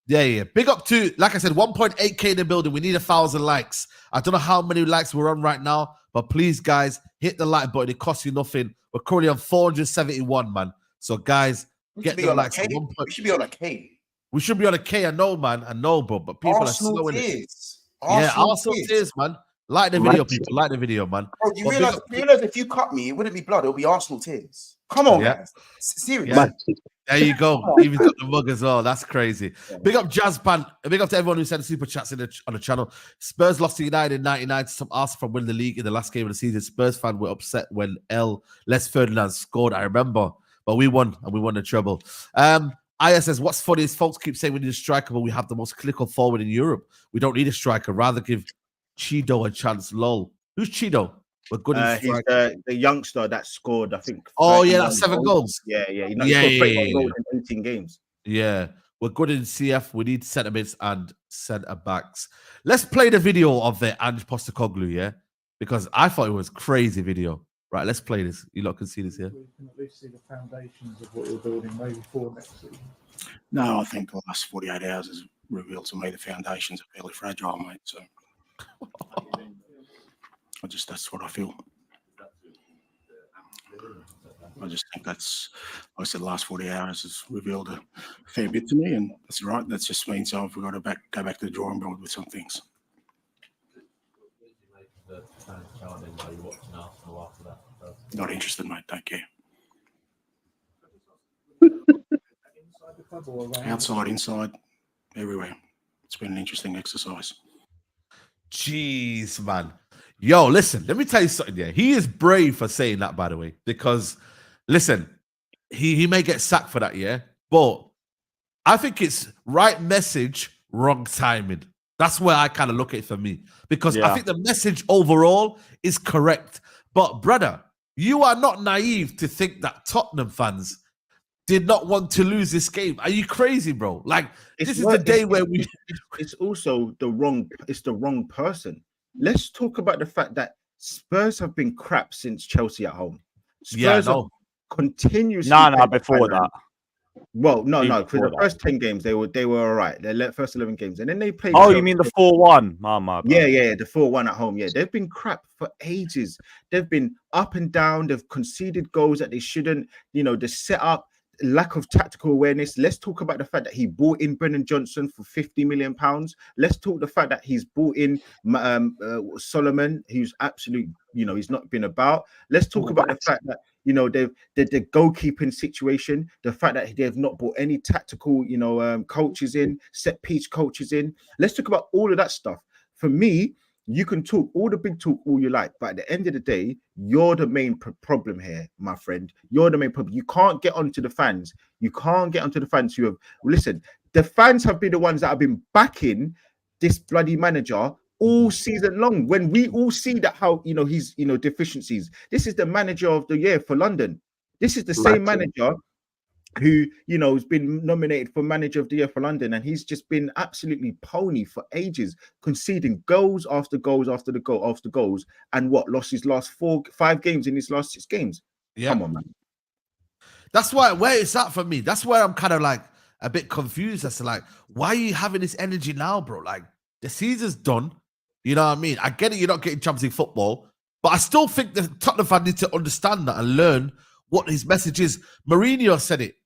A: Yeah. Big up to, like I said, 1.8k in the building. We need 1,000 likes. I don't know how many likes we're on right now, but please, guys, hit the like button. It costs you nothing. We're currently on 471, man. So, guys, get the likes.
E: We should be on a K.
A: We should be on a K. I know, man. I know, bro. But people
E: Arsenal
A: are slowing it.
E: Arsenal
A: tears, man. Like the video, people. Like the video, man.
E: Bro, you realize if you cut me, it wouldn't be blood. It'll be Arsenal tears. Come on, guys. Seriously.
A: Yeah. There you go. Even got the mug as well. That's crazy. Big up Jazzpan. Big up to everyone who sent super chats on the channel. Spurs lost to United in 99 to some Arsenal from winning the league in the last game of the season. Spurs fans were upset when Les Ferdinand scored. I remember. But we won, and we won the treble. Aya says, what's funny is folks keep saying we need a striker, but we have the most clinical forward in Europe. We don't need a striker. Rather give Chido a chance. Lol. Who's Chido? We're good in
B: he's the youngster that scored, I think.
A: Oh, yeah, that's 7 goals.
B: Yeah. He scored 31 goals in 18 games.
A: Yeah. We're good in CF. We need centre mids and centre backs. Let's play the video of the Ange Postecoglou, yeah? Because I thought it was crazy video. Right, let's play this. You lot can see this here.
F: We can at least see the foundations of what we're building maybe for next season.
G: No, I think the last 48 hours has revealed to me the foundations are fairly fragile, mate. So that's what I feel. I just think like I said, the last 40 hours has revealed a fair bit to me, and that's right. That just means we've got to go back to the drawing board with some things. Not interested, mate. Don't care. Outside, inside, everywhere. It's been an interesting exercise.
A: Jeez, man. Yo, listen, let me tell you something there. He is brave for saying that, by the way, because, listen, he may get sacked for that, yeah. But I think it's right message, wrong timing. That's where I kind of look at it for me. Because I think the message overall is correct. But brother, you are not naive to think that Tottenham fans did not want to lose this game. Are you crazy, bro? Like, this is the day where we...
B: It's also the wrong person. Let's talk about the fact that Spurs have been crap since Chelsea at home. Spurs have continuously...
C: No, before that.
B: Well, no. For the first 10 games, they were all right. Their first 11 games. And then they played...
C: Oh, you mean the 4-1? My bad.
B: Yeah, the 4-1 at home. Yeah, they've been crap for ages. They've been up and down. They've conceded goals that they shouldn't. You know, the setup, lack of tactical awareness. Let's talk about the fact that he bought in Brennan Johnson for £50 million. Let's talk the fact that he's bought in Solomon, who's absolute, he's not been about. Let's talk about the fact that, the goalkeeping situation, the fact that they've not brought any tactical, coaches in, set piece coaches in. Let's talk about all of that stuff. For me, you can talk all the big talk all you like, but at the end of the day, you're the main problem here, my friend. You're the main problem. You can't get onto the fans. You can't get onto the fans who have... Listen, the fans have been the ones that have been backing this bloody manager all season long. When we all see that how, he's, deficiencies. This is the manager of the year for London. This is the same manager who, has been nominated for manager of the year for London, and he's just been absolutely pony for ages, conceding goals after goals after goals, and lost his last 5 games in his last 6 games. Yeah. Come on, man.
A: That's where it's at for me. That's where I'm kind of like a bit confused as to like, why are you having this energy now, bro? Like, the season's done. You know what I mean? I get it, you're not getting Champions League football, but I still think the Tottenham fan need to understand that and learn what his message is. Mourinho said it.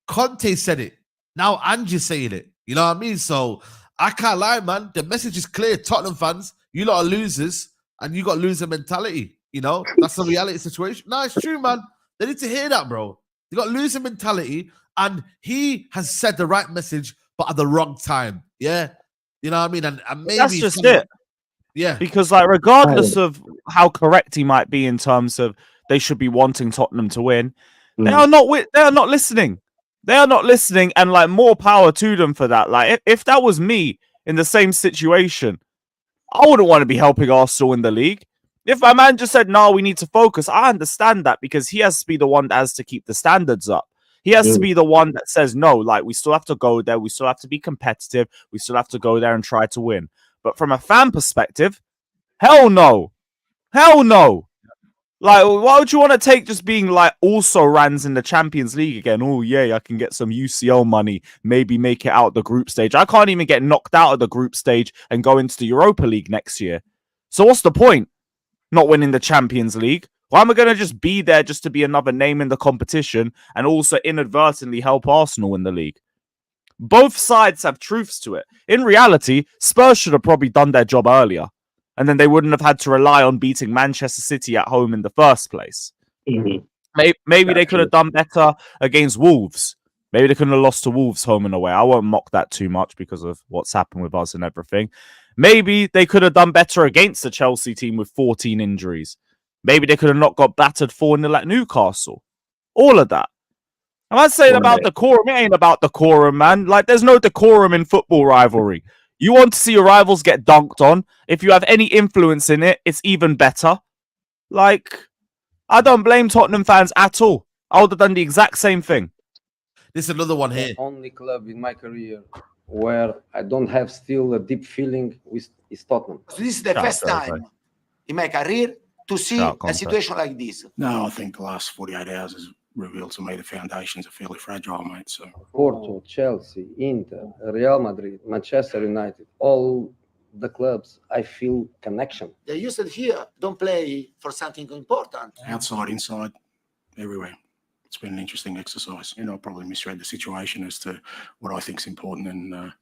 A: Conte said it. Now Ange saying it. You know what I mean? So I can't lie, man. The message is clear. Tottenham fans, you lot are losers and you got loser mentality. That's the reality situation. No, it's true, man. They need to hear that, bro. They got loser mentality, and he has said the right message, but at the wrong time. Yeah. You know what I mean? And maybe
C: that's just it.
A: Yeah.
C: Because regardless of how correct he might be in terms of they should be wanting Tottenham to win, they are not listening. They are not listening, and more power to them for that. If that was me in the same situation, I wouldn't want to be helping Arsenal in the league. If my man just said, no, we need to focus, I understand that, because he has to be the one that has to keep the standards up. He has to be the one that says, no, we still have to go there. We still have to be competitive. We still have to go there and try to win. But from a fan perspective, hell no. Hell no. Why would you want to take just being also Rans in the Champions League again? Oh, yeah, I can get some UCL money, maybe make it out the group stage. I can't even get knocked out of the group stage and go into the Europa League next year. So what's the point? Not winning the Champions League? Why am I going to just be there just to be another name in the competition and also inadvertently help Arsenal win the league? Both sides have truths to it. In reality, Spurs should have probably done their job earlier, and then they wouldn't have had to rely on beating Manchester City at home in the first place. Maybe they could have done better against Wolves. Maybe they couldn't have lost to Wolves home and away. I won't mock that too much because of what's happened with us and everything. Maybe they could have done better against the Chelsea team with 14 injuries. Maybe they could have not got battered 4-0 at Newcastle. All of that. I'm not saying about decorum. It ain't about decorum, man. There's no decorum in football rivalry. You want to see your rivals get dunked on. If you have any influence in it, it's even better. I don't blame Tottenham fans at all. I would have done the exact same thing.
A: This is another one here.
H: The only club in my career where I don't have still a deep feeling with is Tottenham.
I: This is the first time in my career to see a situation like this.
G: No, I think the last 48 hours has revealed to me the foundations are fairly fragile, mate. So
H: Porto, Chelsea, Inter, Real Madrid, Manchester United, all the clubs, I feel connection.
I: They used it here, don't play for something important.
G: Outside, inside, everywhere. It's been an interesting exercise. I probably misread the situation as to what I think is important in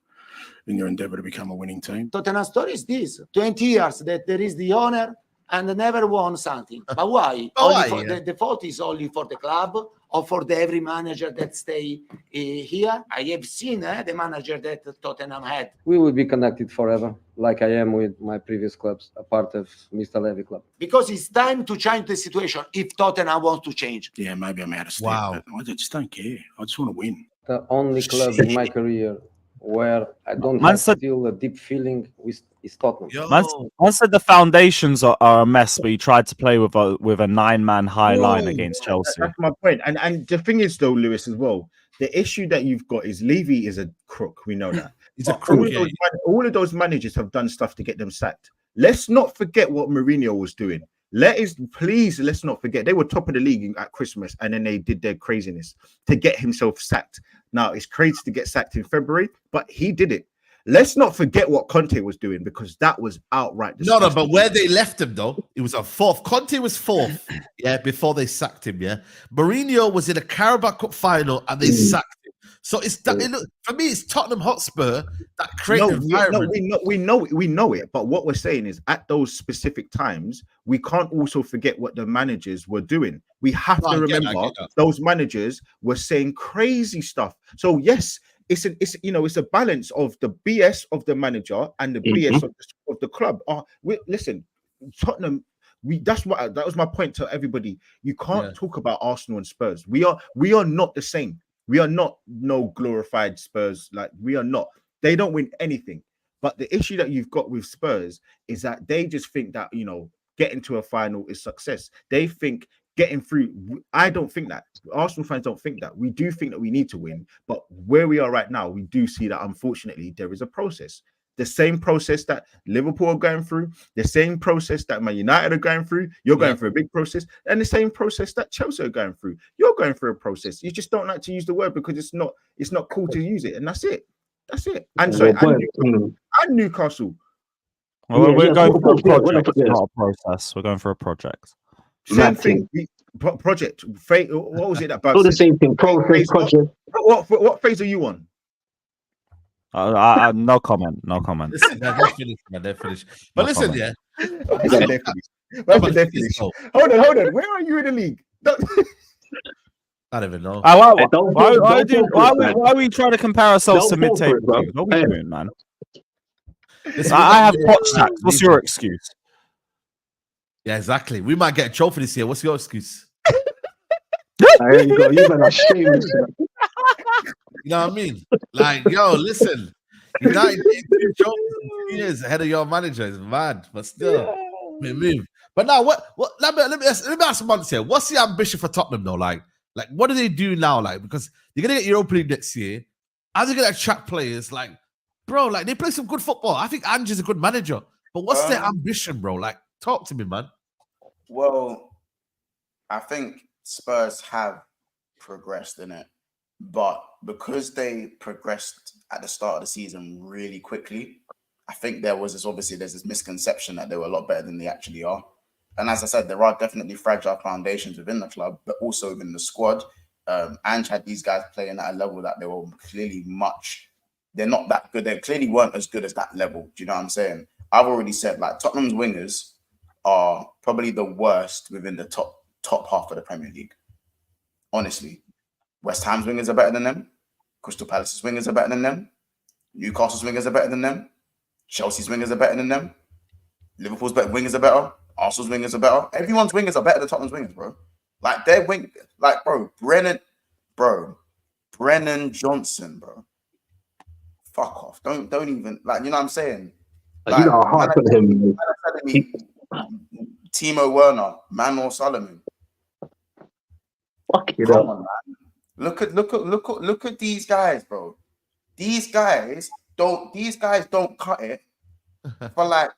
G: your endeavour to become a winning team.
I: Tottenham story is this: 20 years that there is the owner and never won something. But why? The fault is only for the club or for every manager that stay here. I have seen the manager that Tottenham had.
H: We will be connected forever, like I am with my previous clubs, a part of Mr. Levy club.
I: Because it's time to change the situation if Tottenham wants to change.
G: Yeah, maybe I'm out of step.
A: Wow.
G: But I just don't care. I just want to win.
H: The only club in my career where I don't have still a deep feeling is Tottenham.
C: Man said the foundations are a mess, but he tried to play with a 9-man high line against Chelsea.
B: That's my point. And the thing is, though, Lewis, as well, the issue that you've got is Levy is a crook. We know that.
A: He's a crook.
B: All of those managers have done stuff to get them sacked. Let's not forget what Mourinho was doing. Let's not forget. They were top of the league at Christmas, and then they did their craziness to get himself sacked. Now, it's crazy to get sacked in February, but he did it. Let's not forget what Conte was doing, because that was outright disgusting.
A: No, but where they left him, though, it was a fourth. Conte was fourth, before they sacked him, Mourinho was in a Carabao Cup final, and they sacked him. So it's that. For me, it's Tottenham Hotspur that created the environment.
B: We know it. But what we're saying is, at those specific times, we can't also forget what the managers were doing. We have to remember those managers were saying crazy stuff. So yes, it's a balance of the BS of the manager and the BS of the club. Listen, Tottenham. That was my point to everybody. You can't talk about Arsenal and Spurs. We are not the same. We are not no glorified Spurs. Like, we are not. They don't win anything. But the issue that you've got with Spurs is that they just think that, getting to a final is success. They think getting through. I don't think that. Arsenal fans don't think that. We do think that we need to win. But where we are right now, we do see that, unfortunately, there is a process. The same process that Liverpool are going through, the same process that Man United are going through. You're going through a big process, and the same process that Chelsea are going through. You're going through a process. You just don't like to use the word because it's not cool to use it, and that's it. That's it. And and Newcastle.
C: Well, we're going for a project, not a process. We're going for a project.
B: Same thing. Project. What was it about?
D: All the same thing. Process, project.
B: What phase are you on?
C: No comment. No comment.
A: Listen, they're finished, man. They're finished. But
C: No
A: listen,
C: comment.
B: They're finished. Hold on. Where are you in the league?
A: I don't even know.
C: Why are we trying to compare ourselves to mid-table? What are we doing, man? I have potch tax. What's your excuse?
A: Yeah, exactly. We might get a trophy this year. What's your excuse?
D: There you go. You better shame yourself.
A: You know what I mean? Like, yo, listen. United 2 trophies in 2 years ahead of your manager is mad, but still, we move. But now, what? Let me ask Monts here. What's the ambition for Tottenham though? Like, what do they do now? Like, because you're gonna get Europa League next year. How's it gonna attract players? Like, bro, like they play some good football. I think Ange is a good manager. But what's their ambition, bro? Like, talk to me, man.
E: Well, I think Spurs have progressed in it, but because they progressed at the start of the season really quickly, I think there's this misconception that they were a lot better than they actually are. And as I said, there are definitely fragile foundations within the club, but also within the squad. Ange had these guys playing at a level that they were clearly they're not that good. They clearly weren't as good as that level. Do you know what I'm saying? I've already said, like, Tottenham's wingers are probably the worst within the top half of the Premier League. Honestly. West Ham's wingers are better than them. Crystal Palace's wingers are better than them. Newcastle's wingers are better than them. Chelsea's wingers are better than them. Liverpool's wingers are better. Arsenal's wingers are better. Everyone's wingers are better than Tottenham's wingers, bro. Like, their wing, like, Brennan Johnson, bro. Fuck off. Don't even, like, you know what I'm saying? Like,
D: you know how hard for him.
E: Timo Werner, Manuel Solomon.
D: Fuck it
E: Come
D: up.
E: on, man. Look at these guys, bro. These guys don't cut it for, like,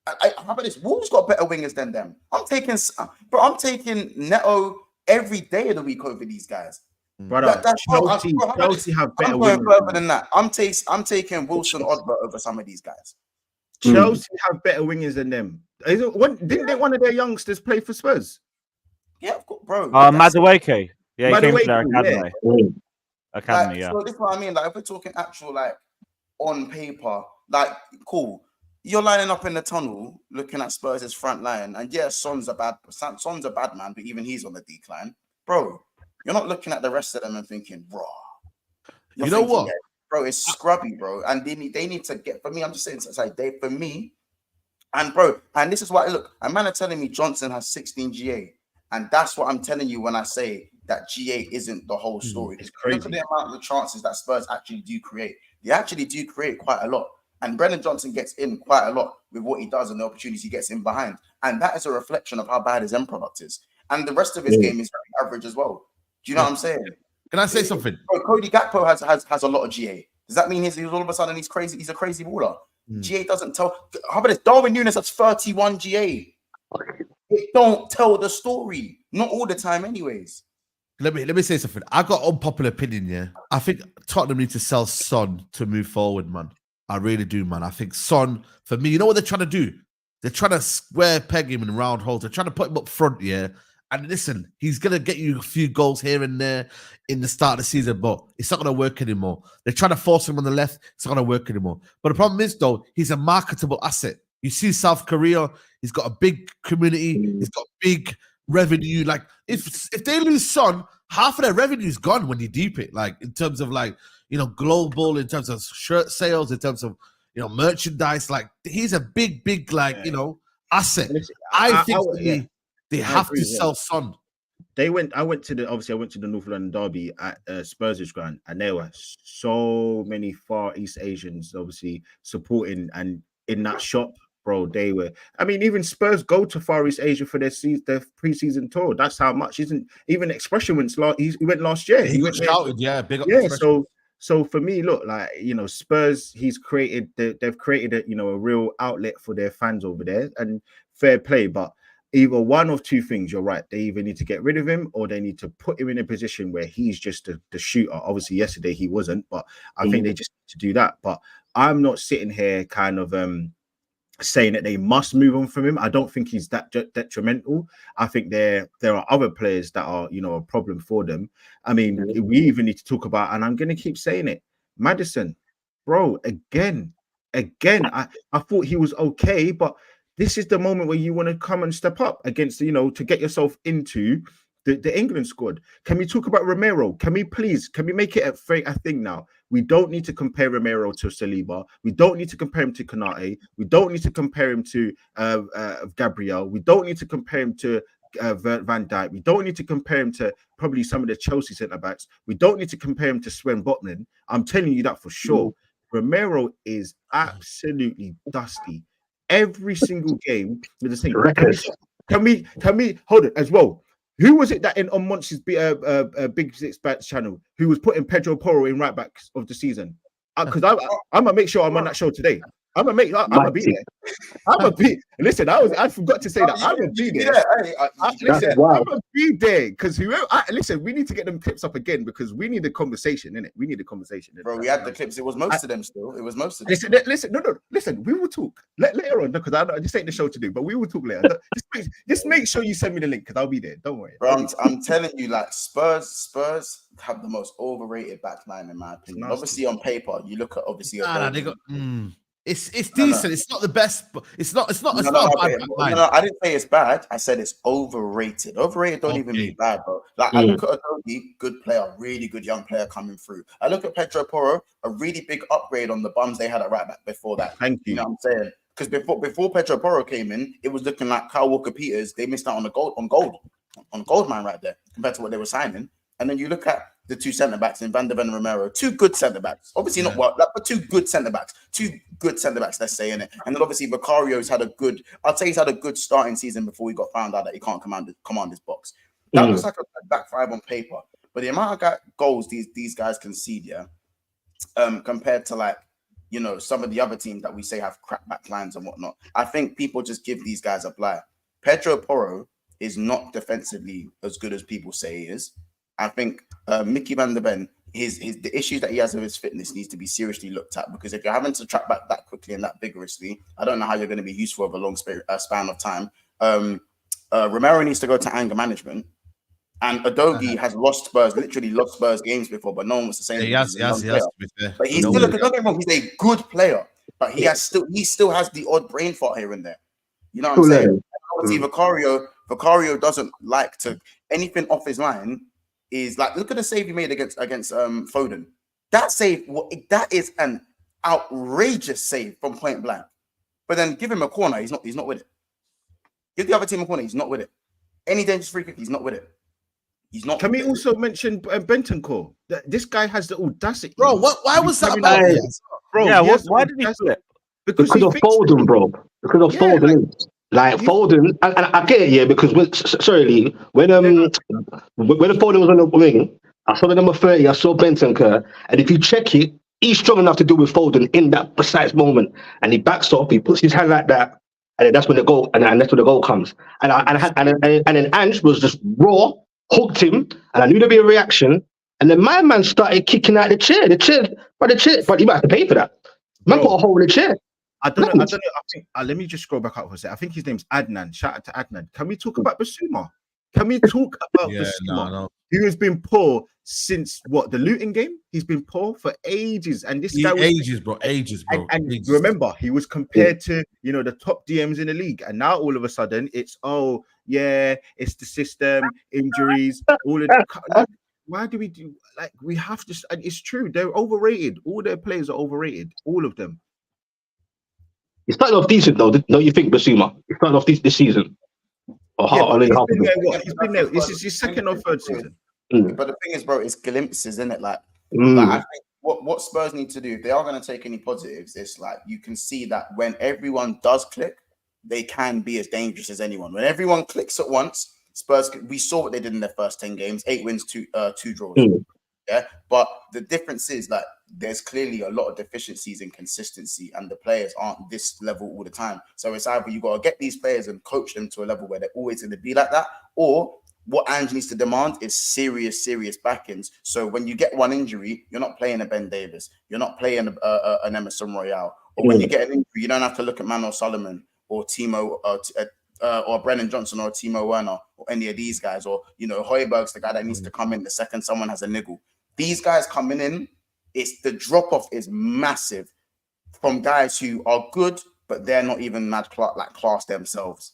E: how about this? Wolves got better wingers than them. I'm taking Neto every day of the week over these guys.
B: Brother, Chelsea have better wingers.
E: I'm going further than that. I'm taking Wilson Odbert over some of these guys.
B: Chelsea have better wingers than them. Didn't one of their youngsters play for Spurs?
E: Yeah, of course, bro.
C: Madueke. Yeah, he came from their academy.
E: So this is what I mean. Like, if we're talking actual, like, on paper, like, cool. you're lining up in the tunnel looking at Spurs' front line, and yeah, Son's a bad man, but even he's on the decline, bro. You're not looking at the rest of them and thinking, raw.
A: You know what,
E: yeah, bro? It's scrubby, bro, and they need to get. For me, I'm just saying, it's like for me, and bro, and this is why look, a man are telling me Johnson has 16 GA, and that's what I'm telling you when I say that GA isn't the whole story.
B: It's crazy.
E: Look at the amount of chances that Spurs actually do create. They actually do create quite a lot. And Brennan Johnson gets in quite a lot with what he does and the opportunities he gets in behind. And that is a reflection of how bad his end product is. And the rest of his game is very average as well. Do you know what I'm saying?
A: Can I say something?
E: Cody Gakpo has a lot of GA. Does that mean he's all of a sudden he's crazy? He's a crazy baller. GA doesn't tell. How about this? Darwin Núñez has 31 GA. It don't tell the story. Not all the time, anyways.
A: Let me say something. I got unpopular opinion, yeah. I think Tottenham need to sell Son to move forward, man. I really do, man. I think Son, for me, you know what they're trying to do? They're trying to square peg him in round holes. They're trying to put him up front, yeah. And listen, he's going to get you a few goals here and there in the start of the season, but it's not going to work anymore. They're trying to force him on the left. It's not going to work anymore. But the problem is, though, he's a marketable asset. You see South Korea, he's got a big community. He's got big revenue. Like, if they lose Son, half of their revenue is gone when you deep it. Like, in terms of, like, you know, global, in terms of shirt sales, in terms of, you know, merchandise. Like, he's a big, like, you know, asset. I think they have to sell Son.
B: I went to the North London Derby at Spurs' ground, and there were so many Far East Asians obviously supporting, and in that shop, bro, they were. I mean, even Spurs go to Far East Asia for their pre-season tour. That's how much. Isn't even Expression went last year.
A: He went shouted, yeah, big up.
B: Yeah, so for me, look, like, you know, Spurs, they've created a, you know, a real outlet for their fans over there, and fair play. But either one of two things, you're right. They either need to get rid of him, or they need to put him in a position where he's just the shooter. Obviously, yesterday he wasn't, but I think they just need to do that. But I'm not sitting here kind of saying that they must move on from him. I don't think he's that detrimental. I think there are other players that are, you know, a problem for them. I mean, we even need to talk about, and I'm going to keep saying it, Maddison, bro, again, I thought he was okay, but this is the moment where you want to come and step up against, you know, to get yourself into the England squad. Can we talk about Romero? Can we make it a thing now? We don't need to compare Romero to Saliba. We don't need to compare him to Konate. We don't need to compare him to Gabriel. We don't need to compare him to Van Dijk. We don't need to compare him to probably some of the Chelsea centre-backs. We don't need to compare him to Sven Botman. I'm telling you that for sure. Romero is absolutely dusty. Every single game with the same. Can we hold it as well? Who was it that on Monty's Big Six Bats channel who was putting Pedro Porro in right backs of the season? Because I'm gonna make sure I'm on that show today. I'm gonna be there. Listen, I forgot to say that. I'm gonna be there. I'm gonna be there because listen, we need to get them clips up again because we need a conversation, innit? We need a conversation.
E: Bro, we had the clips. It was most of them still. It was most of them.
B: Listen. We will talk later on because I just ain't the show to do, but we will talk later. just make sure you send me the link because I'll be there. Don't worry.
E: Bro, I'm telling you, like Spurs have the most overrated backline in my opinion. Obviously, on paper, you look at they got.
A: It's decent. It's not the best, but it's not a bad line.
E: No, I didn't say it's bad. I said it's overrated. Overrated don't even mean bad, bro. Like I look at Adobe, good player, really good young player coming through. I look at Pedro Porro, a really big upgrade on the bums they had at right back before that.
B: Thank you.
E: You know what I'm saying? Because before Pedro Porro came in, it was looking like Kyle Walker-Peters. They missed out on Goldman right there compared to what they were signing. And then you look at the two centre-backs in Van der Ven and Romero, two good centre-backs. Obviously not what, but two good centre-backs. Let's say, in it. And then obviously Vicario's had he's had a good starting season before he got found out that he can't command his box. That looks like a back five on paper. But the amount of goals these guys concede, compared to, like, you know, some of the other teams that we say have crap back lines and whatnot, I think people just give these guys a blight. Pedro Porro is not defensively as good as people say he is. I think Mickey Van der Ven, the issues that he has with his fitness needs to be seriously looked at, because if you're having to track back that quickly and that vigorously, I don't know how you're going to be useful over a long span of time. Romero needs to go to anger management, and Adogi has literally lost Spurs games before, but no one was the same.
A: He has.
E: But he's still he's a good player. but he still has the odd brain fart here and there. You know what
D: Still
E: I'm saying?
D: learning.
E: Obviously, Vicario doesn't like to anything off his line. Is like, look at the save he made against Foden. That save, that is an outrageous save from point blank. But then give him a corner, he's not with it. Give the other team a corner, he's not with it. Any dangerous free kick, he's not with it. He's not.
B: Can we also mention Bentancur? This guy has the audacity,
A: bro. Why was that about?
B: Bro,
C: yeah, why did he flip?
D: Because of Foden, bro. Because of Foden. Like Foden, and I get it, yeah, because when Foden was on the wing, I saw the number 30, I saw Bentancur, and if you check it, he's strong enough to do with Foden in that precise moment, and he backs off, he puts his hand like that, and then that's when the goal, and that's when the goal comes. And then Ange was just raw, hooked him, and I knew there'd be a reaction, and then my man started kicking out the chair, but you might have to pay for that. Man put a hole in the chair.
B: I don't know. I think let me just scroll back up for a second. I think his name's Adnan. Shout out to Adnan. Can we talk about Basuma? Can we talk about Basuma? Who has been poor since the Luton game? He's been poor for ages, and this guy was
A: ages, bro.
B: And remember, he was compared to the top DMs in the league, and now all of a sudden it's it's the system, injuries, all of the. Why do we do we have to? And it's true, they're overrated. All their players are overrated, all of them.
D: He started off decent though. Don't you think, Basuma? He started off this season.
B: He's been there. This is his second or third season.
E: But the thing is, bro, it's glimpses, isn't it? Like I think what Spurs need to do, if they are going to take any positives, it's like you can see that when everyone does click, they can be as dangerous as anyone. When everyone clicks at once, Spurs. We saw what they did in their first 10 games: 8 wins, 2 draws. Yeah, but the difference is that there's clearly a lot of deficiencies in consistency, and the players aren't this level all the time. So it's either you got to get these players and coach them to a level where they're always going to be like that, or what Ange needs to demand is serious backings. So when you get one injury, you're not playing a Ben Davis, you're not playing an Emerson Royale, or when you get an injury, you don't have to look at Manuel Solomon or Timo or Brennan Johnson or Timo Werner or any of these guys, or Højbjerg's the guy that needs to come in the second someone has a niggle. These guys coming in, it's the drop off is massive from guys who are good, but they're not even class themselves.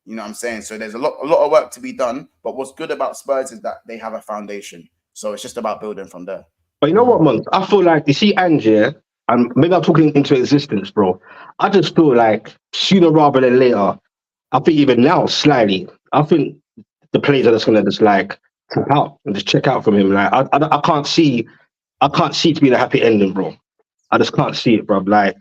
E: You know what I'm saying? So there's a lot of work to be done. But what's good about Spurs is that they have a foundation. So it's just about building from there.
D: But you know what, man? I feel like you see Ange, and maybe I'm talking into existence, bro. I just feel like sooner rather than later, I think even now slightly, I think the players are just gonna just tap out and just check out from him. I can't see it to be the happy ending, bro. I just can't see it, bro. Like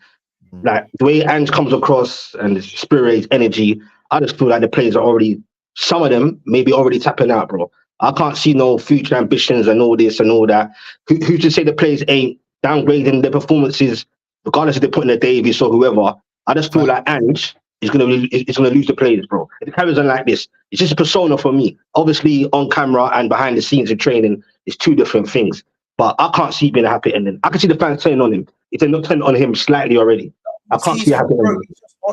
D: the way Ange comes across and his spirit, his energy, I just feel like the players are already, some of them maybe already tapping out, bro. I can't see no future ambitions and all this and all that. Who's to say the players ain't downgrading their performances, regardless if they're putting a Davies or whoever? I just feel like Ange is gonna lose the players, bro. If it carries on like this, it's just a persona for me. Obviously, on camera and behind the scenes in training, it's two different things. But I can't see it being a happy ending. I can see the fans turning on him. If they're not turning on him slightly already, I can't see a happy ending.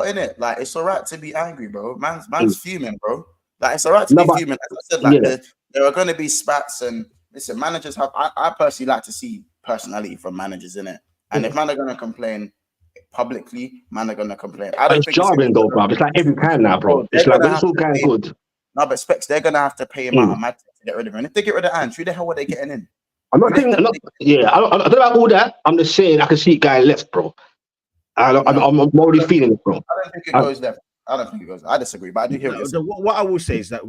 E: In it, it's all right to be angry, bro. Man's fuming, bro. It's all right to be fuming. As I said, there are going to be spats, and listen, managers have. I personally like to see personality from managers in it, and if man are going to complain publicly, man are going to complain. I don't
D: it's
E: think
D: jarring though, bro. It's like every time now, bro. It's like it's all kind of good.
E: No, but Specs, they're going to have to pay him out of mad to get rid of him. And if they get rid of Ange, who the hell are they getting in?
D: I'm not saying, I don't know about all that. I'm just saying I can see guy left, bro. I'm already feeling it, bro.
E: I don't think it goes left. I don't think it goes. I disagree, but I do hear
B: what I will say is that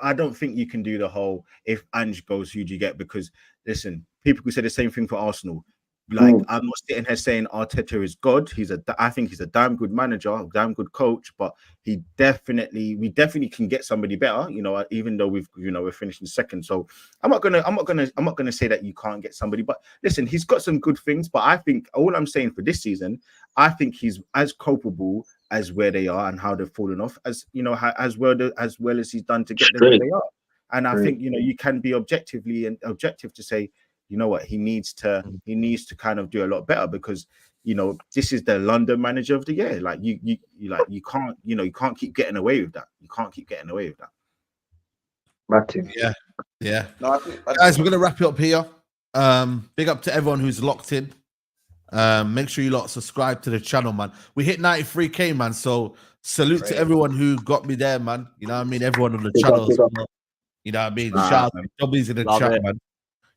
B: I don't think you can do the whole if Ange goes, who do you get? Because listen, people could say the same thing for Arsenal. I'm not sitting here saying Arteta is God. I think he's a damn good manager, a damn good coach, but we definitely can get somebody better. Even though we're finishing second, so I'm not gonna say that you can't get somebody. But listen, he's got some good things. But I think all I'm saying for this season, I think he's as culpable as where they are and how they've fallen off, as as well as he's done to get them where they are. And I think you can be objective to say, you know what, he needs to kind of do a lot better, because this is the London Manager of the Year. You can't keep getting away with that. You can't keep getting away with that.
D: Martin.
A: Yeah.
E: No,
A: Guys, we're gonna wrap it up here. Big up to everyone who's locked in. Make sure you lot subscribe to the channel, man. We hit 93K, man. So salute to everyone who got me there, man. You know what I mean? Everyone on the channel.
D: big up.
A: You know what I mean?
B: Nah,
A: Shout out
B: man.
A: to Dobbies in the
C: Love
A: chat,
C: it.
A: man.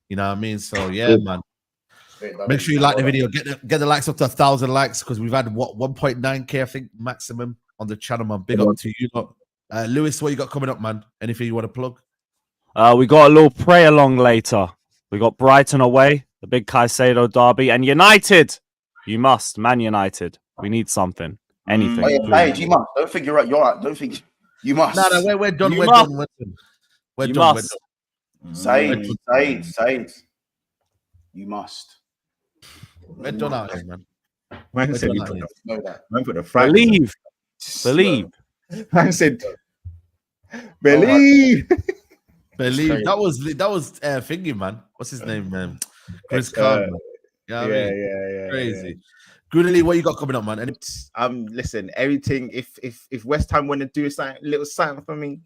A: You know what I mean? So yeah, man.
E: Straight down.
A: Make sure you like the video. Get the likes up to 1,000 likes because we've had what 1.9K, I think, maximum on the channel, man. Big up to you lot. Lewis, what you got coming up, man? Anything you want to plug?
C: We got a little pray along later. We got Brighton away, the big Caicedo derby, and United. You must, Man United. We need something, anything.
E: Oh, yeah,
C: please.
E: Saeed, you must. Don't think you're right. You're right. Don't think you must.
A: No, we're done.
C: You
A: We're
C: must.
A: done. We're done. We're
C: You
A: done.
C: must.
E: Saeed. You must.
A: We're done out here, man.
B: Man
A: We're
B: said,
A: done
B: he
A: out
B: put
A: here.
B: the,
E: Know that.
B: man put the front.
C: Believe.
B: Man said, believe.
A: Believe that was thingy, man. What's his name, man? Chris Khan. Man. You know what I mean?
B: Yeah.
A: Crazy. Goodly, what you got coming up, man?
B: Listen, everything. If West Ham want to do little something for me,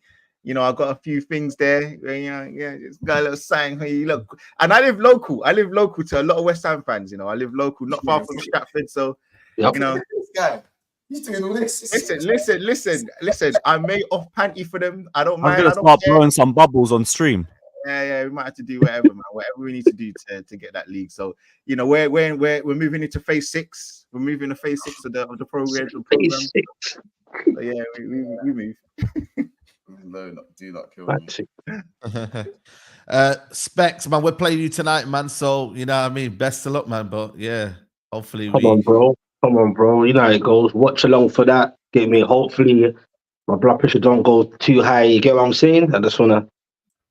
B: you know, I got a few things there. Yeah, just got a little sign for you. Look, and I live local. I live local to a lot of West Ham fans. You know, I live local, not far from Stratford. So, you know,
E: This guy, he's doing all this.
B: listen. I made off panty for them. I don't
C: I'm
B: mind.
C: gonna
B: I don't
C: start
B: care.
C: blowing some bubbles on stream.
B: Yeah, we might have to do whatever, man. Whatever we need to do to get that league. So, you know, we're moving into phase 6. We're moving to phase 6 of the program.
D: Phase 6.
B: So yeah, we move.
E: No, do not kill me.
A: Specs, man. We're playing you tonight, man. So you know what I mean. Best of luck, man. But yeah, hopefully
D: Come on, bro. You know how it goes. Watch along for that. Get me. Hopefully, my blood pressure don't go too high. You get what I'm saying?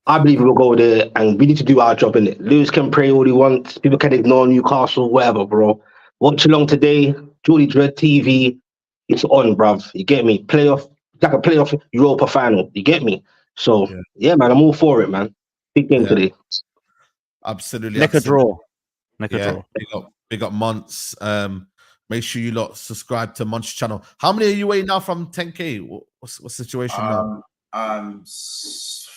D: I believe we'll go there, and we need to do our job in it. Lewis can pray all he wants. People can ignore Newcastle, whatever, bro. Watch along today. Geordie Dread TV. It's on, bruv. You get me? Playoff, like a playoff Europa final. You get me? So yeah, man, I'm all for it, man. Big game today.
A: Absolutely.
C: Nick a draw.
A: Big up Monts. Make sure you lot subscribe to Monts channel. How many are you away now from 10K? What's the situation now?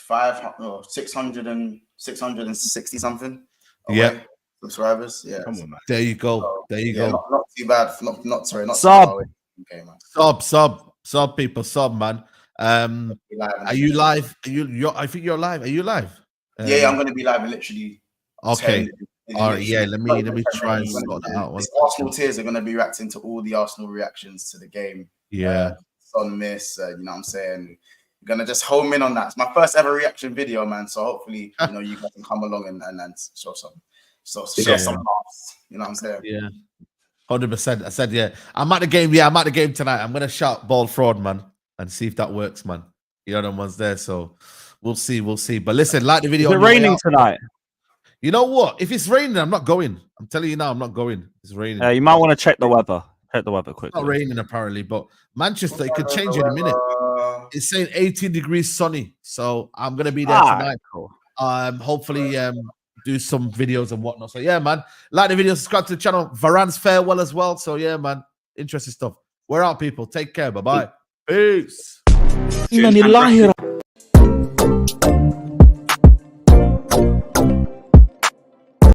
E: 660 something.
A: Yeah.
E: Subscribers. Yeah.
B: Come on, man.
A: There you go. There you go.
E: Not too bad. Not
A: sub.
E: Okay, man.
A: Sub people, man. Are you live? I think you're live. Are you live?
E: Yeah, I'm gonna be live in literally.
A: Okay. All right. Yeah. Let me try and sort that out.
E: Arsenal tears are gonna be reacting to all the Arsenal reactions to the game.
A: Yeah.
E: Son miss. You know what I'm saying. Gonna just home in on that. It's my first ever reaction video, man. So hopefully, you know, you guys can come along and show some laughs. You know what I'm saying?
A: Yeah, 100%. I said, yeah. I'm at the game. Yeah, I'm at the game tonight. I'm gonna shout ball fraud, man, and see if that works, man. You know, the one's there, so we'll see. But listen, like the video.
C: Is it raining tonight?
A: You know what? If it's raining, I'm not going. I'm telling you now, I'm not going. It's raining.
C: You might want to check the weather. Check the weather quickly.
A: It's not raining apparently, but Manchester, it could change in a minute. It's saying 18 degrees sunny, so I'm gonna be there tonight.
C: Cool.
A: Hopefully, do some videos and whatnot. So yeah, man, like the video, subscribe to the channel. Varane's farewell as well. So yeah, man, interesting stuff. We're out, people. Take care. Bye bye. Peace.